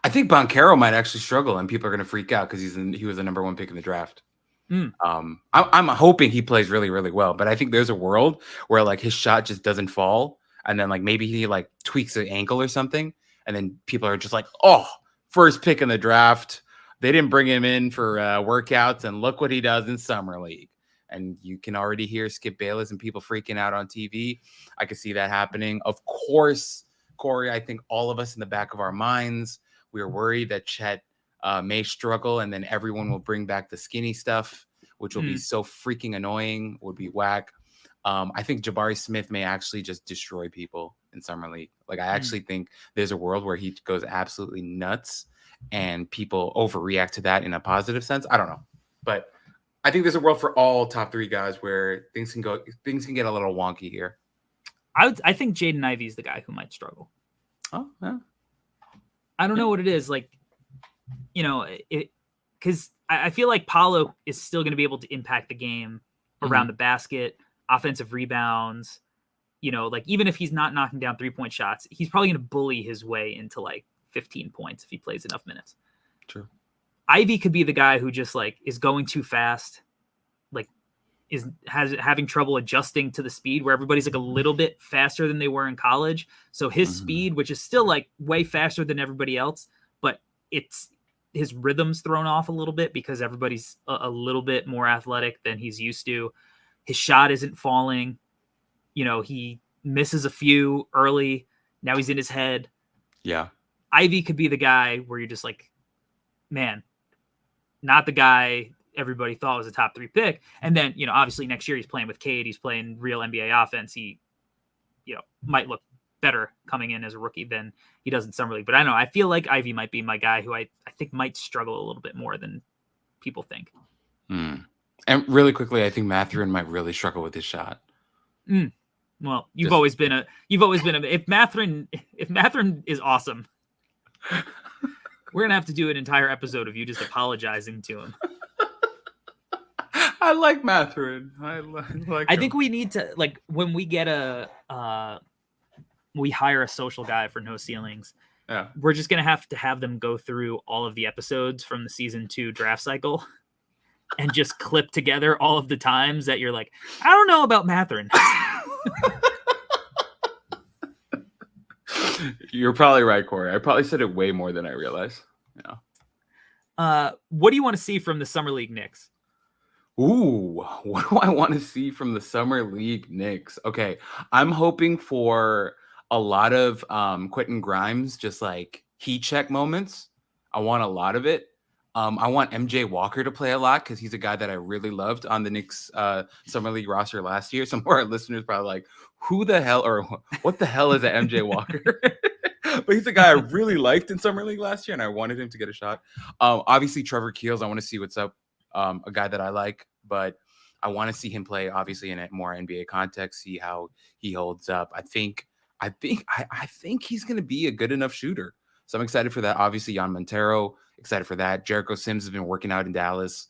[SPEAKER 5] I think Boncaro might actually struggle, and people are going to freak out because he was the number 1 pick in the draft. I'm hoping he plays really, really well, but I think there's a world where like his shot just doesn't fall, and then like maybe he like tweaks an ankle or something, and then people are just like, oh, first pick in the draft. They didn't bring him in for workouts, and look what he does in summer league. And you can already hear Skip Bayless and people freaking out on TV. I could see that happening. Of course, Corey, I think all of us in the back of our minds, we are worried that Chet may struggle, and then everyone will bring back the skinny stuff, which will be so freaking annoying, would be whack. I think Jabari Smith may actually just destroy people in summer league. Like, I actually think there's a world where he goes absolutely nuts and people overreact to that in a positive sense. I don't know, but I think there's a world for all top 3 guys where things can get a little wonky here.
[SPEAKER 3] I think Jaden Ivey is the guy who might struggle.
[SPEAKER 5] Oh, yeah.
[SPEAKER 3] I don't know what it is. Like, because I feel like Paolo is still going to be able to impact the game around the basket, offensive rebounds. Like even if he's not knocking down 3-point shots, he's probably going to bully his way into like 15 points if he plays enough minutes.
[SPEAKER 5] True.
[SPEAKER 3] Ivy could be the guy who just like is going too fast, like having trouble adjusting to the speed where everybody's like a little bit faster than they were in college. So his speed, which is still like way faster than everybody else, but it's his rhythm's thrown off a little bit because everybody's a little bit more athletic than he's used to. His shot isn't falling. He misses a few early. Now he's in his head.
[SPEAKER 5] Yeah.
[SPEAKER 3] Ivy could be the guy where you're just like, man, not the guy everybody thought was a top 3 pick. And then, obviously next year he's playing with Cade. He's playing real NBA offense. He, might look better coming in as a rookie than he does in summer league. But I don't know. I feel like Ivy might be my guy who I think might struggle a little bit more than people think.
[SPEAKER 5] And really quickly, I think Mathurin might really struggle with his shot.
[SPEAKER 3] Well, you've always been if Mathurin is awesome, we're gonna have to do an entire episode of you just apologizing to him.
[SPEAKER 5] I like Mathurin.
[SPEAKER 3] I think we need to, like, when we get we hire a social guy for No Ceilings.
[SPEAKER 5] Yeah.
[SPEAKER 3] We're just gonna have to have them go through all of the episodes from the season 2 draft cycle and just clip together all of the times that you're like, I don't know about Mathurin.
[SPEAKER 5] You're probably right, Corey. I probably said it way more than I realized.
[SPEAKER 3] What do you want to see from the Summer League Knicks?
[SPEAKER 5] Ooh, what do I want to see from the Summer League Knicks? Okay, I'm hoping for a lot of Quentin Grimes, just like heat check moments. I want a lot of it. I want MJ Walker to play a lot because he's a guy that I really loved on the Knicks Summer League roster last year. Some of our listeners probably like, who the hell or what the hell is an MJ Walker? But he's a guy I really liked in Summer League last year, and I wanted him to get a shot. Obviously, Trevor Keels, I want to see what's up. A guy that I like, but I want to see him play, obviously, in a more NBA context, see how he holds up. I think he's going to be a good enough shooter. So I'm excited for that. Obviously, Jan Montero, excited for that. Jericho Sims has been working out in Dallas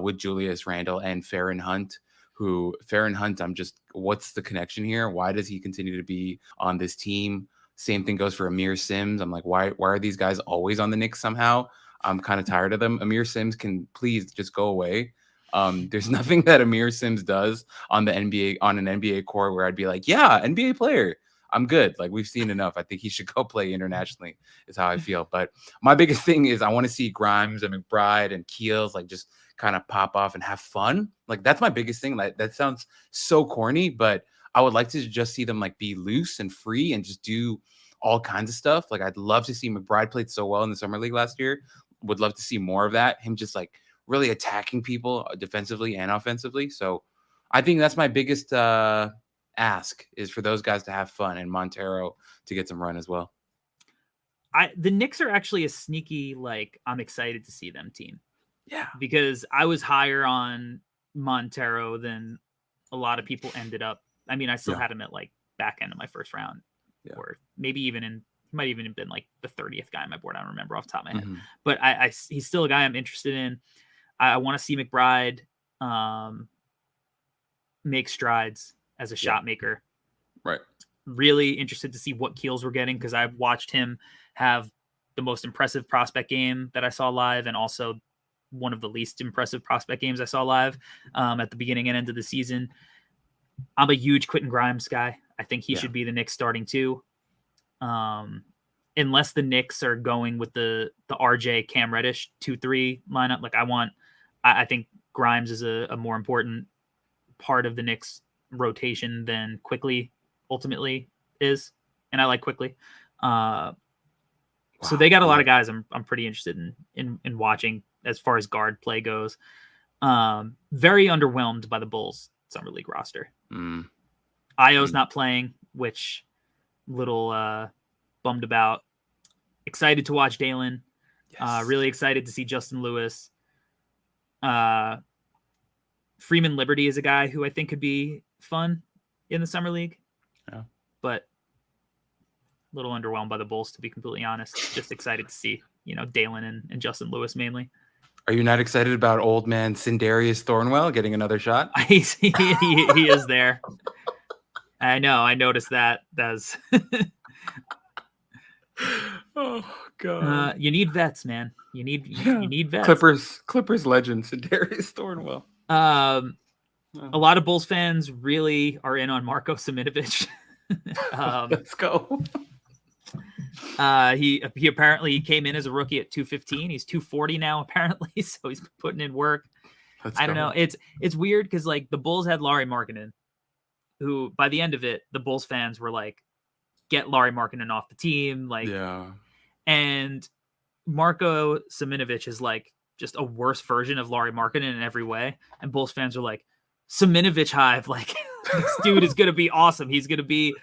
[SPEAKER 5] with Julius Randle and Farron Hunt, what's the connection here? Why does he continue to be on this team? Same thing goes for Amir Sims. I'm like, why are these guys always on the Knicks somehow? I'm kind of tired of them. Amir Sims can please just go away. There's nothing that Amir Sims does on an NBA court where I'd be like, yeah, NBA player. I'm good. Like, we've seen enough. I think he should go play internationally is how I feel. But my biggest thing is I want to see Grimes and McBride and Keels like just kind of pop off and have fun. Like, that's my biggest thing. Like, that sounds so corny, but I would like to just see them like be loose and free and just do all kinds of stuff. Like, I'd love to see McBride played so well in the Summer League last year. Would love to see more of that. Him just like really attacking people defensively and offensively. So I think that's my biggest ask is for those guys to have fun and Montero to get some run as well.
[SPEAKER 3] The Knicks are actually a sneaky, like, I'm excited to see them team.
[SPEAKER 5] Yeah.
[SPEAKER 3] Because I was higher on Montero than a lot of people ended up. I mean, I still had him at like back end of my first round, or maybe even he might even have been like the 30th guy on my board. I don't remember off the top of my head, but he's still a guy I'm interested in. I want to see McBride make strides as a shot maker.
[SPEAKER 5] Right.
[SPEAKER 3] Really interested to see what Keels we're getting because I've watched him have the most impressive prospect game that I saw live, and also one of the least impressive prospect games I saw live at the beginning and end of the season. I'm a huge Quentin Grimes guy. I think he should be the Knicks starting too. Unless the Knicks are going with the RJ Cam Reddish 2-3 lineup. Like I think Grimes is a more important part of the Knicks rotation than Quickly ultimately is. And I like Quickly. So they got a lot of guys I'm pretty interested in watching as far as guard play goes. Very underwhelmed by the Bulls summer league roster. Io's not playing, which little bummed about. Excited to watch Dalen. Yes. Really excited to see Justin Lewis. Freeman Liberty is a guy who I think could be fun in the summer league. Yeah. But a little underwhelmed by the Bulls, to be completely honest. Just excited to see, Dalen and Justin Lewis mainly.
[SPEAKER 5] Are you not excited about old man Sindarius Thornwell getting another shot?
[SPEAKER 3] he is there. I know. I noticed that. That's
[SPEAKER 5] oh god.
[SPEAKER 3] You need vets, man. You need vets.
[SPEAKER 5] Clippers legend Sindarius Thornwell.
[SPEAKER 3] A lot of Bulls fans really are in on Marko Simonovic.
[SPEAKER 5] Let's go.
[SPEAKER 3] He apparently came in as a rookie at 215. He's 240 now apparently, so he's putting in work. I don't know. It's weird because like the Bulls had Lauri Markkanen, who by the end of it, the Bulls fans were like, get Lauri Markkanen off the team. Like, yeah. And Marko Simonovic is like just a worse version of Lauri Markkanen in every way. And Bulls fans are like, Simonovic hive, like this dude is gonna be awesome. He's gonna be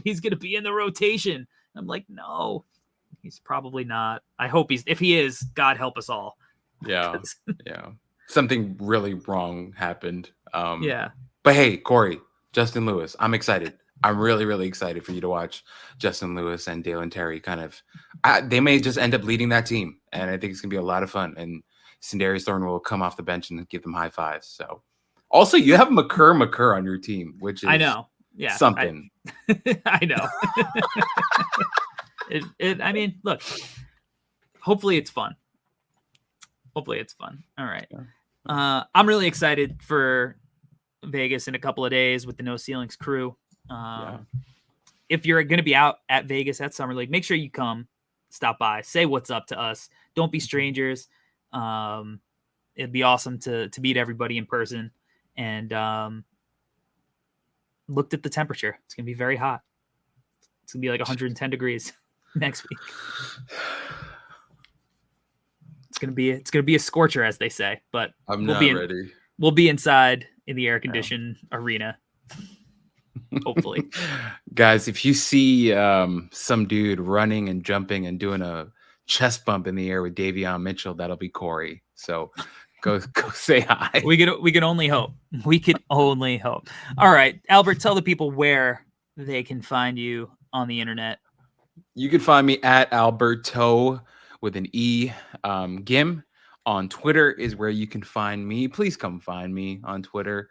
[SPEAKER 3] in the rotation. I'm like, no, he's probably not. I hope if he is, God help us all.
[SPEAKER 5] Yeah. Yeah. Something really wrong happened.
[SPEAKER 3] Yeah.
[SPEAKER 5] But hey, Corey, Justin Lewis, I'm excited. I'm really, really excited for you to watch Justin Lewis and Dalen Terry they may just end up leading that team. And I think it's going to be a lot of fun. And Sindarius Thornwell will come off the bench and give them high fives. So also you have McCurr on your team, which is
[SPEAKER 3] I know. Yeah.
[SPEAKER 5] Something.
[SPEAKER 3] I know. I mean, look, hopefully it's fun. All right. Yeah. I'm really excited for Vegas in a couple of days with the No Ceilings crew. If you're going to be out at Vegas at Summer League, make sure you come, stop by, say what's up to us. Don't be strangers. It'd be awesome to meet everybody in person. And looked at the temperature. It's going to be very hot. It's going to be like 110 degrees next week. It's going to be a scorcher, as they say, but
[SPEAKER 5] I'm not ready.
[SPEAKER 3] We'll be inside in the air conditioned arena. Hopefully.
[SPEAKER 5] Guys, if you see some dude running and jumping and doing a chest bump in the air with Davion Mitchell, that'll be Corey. So go say hi.
[SPEAKER 3] We can only hope. We could only hope. All right, Albert, tell the people where they can find you on the internet.
[SPEAKER 5] You can find me at Alberto with an E. Gim on Twitter is where you can find me. Please come find me on Twitter.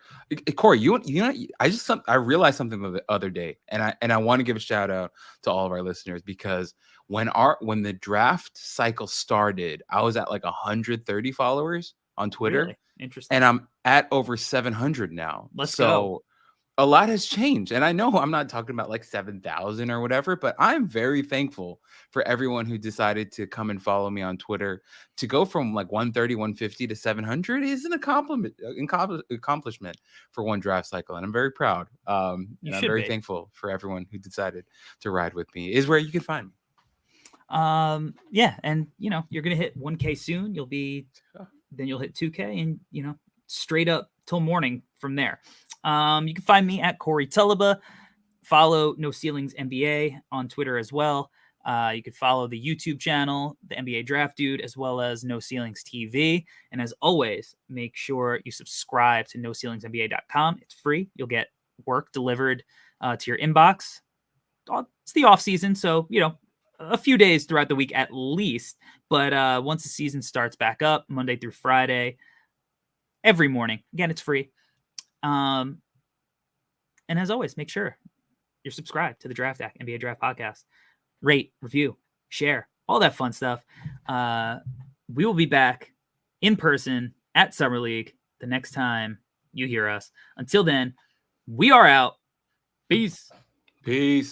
[SPEAKER 5] Corey, you know, I realized something the other day, and I want to give a shout out to all of our listeners because when the draft cycle started, I was at like 130 followers on Twitter.
[SPEAKER 3] Really? Interesting.
[SPEAKER 5] And I'm at over 700 now.
[SPEAKER 3] Let's go.
[SPEAKER 5] A lot has changed. And I know I'm not talking about like 7,000 or whatever, but I'm very thankful for everyone who decided to come and follow me on Twitter. To go from like 130, 150 to 700 is an accomplishment for one draft cycle. And I'm very proud. And I'm very thankful for everyone who decided to ride with me is where you can find me.
[SPEAKER 3] Yeah. And you're going to hit 1K soon. Then you'll hit 2K and, straight up till morning from there. You can find me at Corey Tullaba. Follow No Ceilings NBA on Twitter as well. You could follow the YouTube channel, the NBA Draft Dude, as well as No Ceilings TV. And as always, make sure you subscribe to NoCeilingsNBA.com. It's free. You'll get work delivered to your inbox. It's the off season, so a few days throughout the week at least. But once the season starts back up, Monday through Friday, every morning. Again, it's free. And as always, make sure you're subscribed to the Draft Act NBA Draft Podcast. Rate, review, share, all that fun stuff. We will be back in person at Summer League the next time you hear us. Until then, we are out. Peace.
[SPEAKER 5] Peace.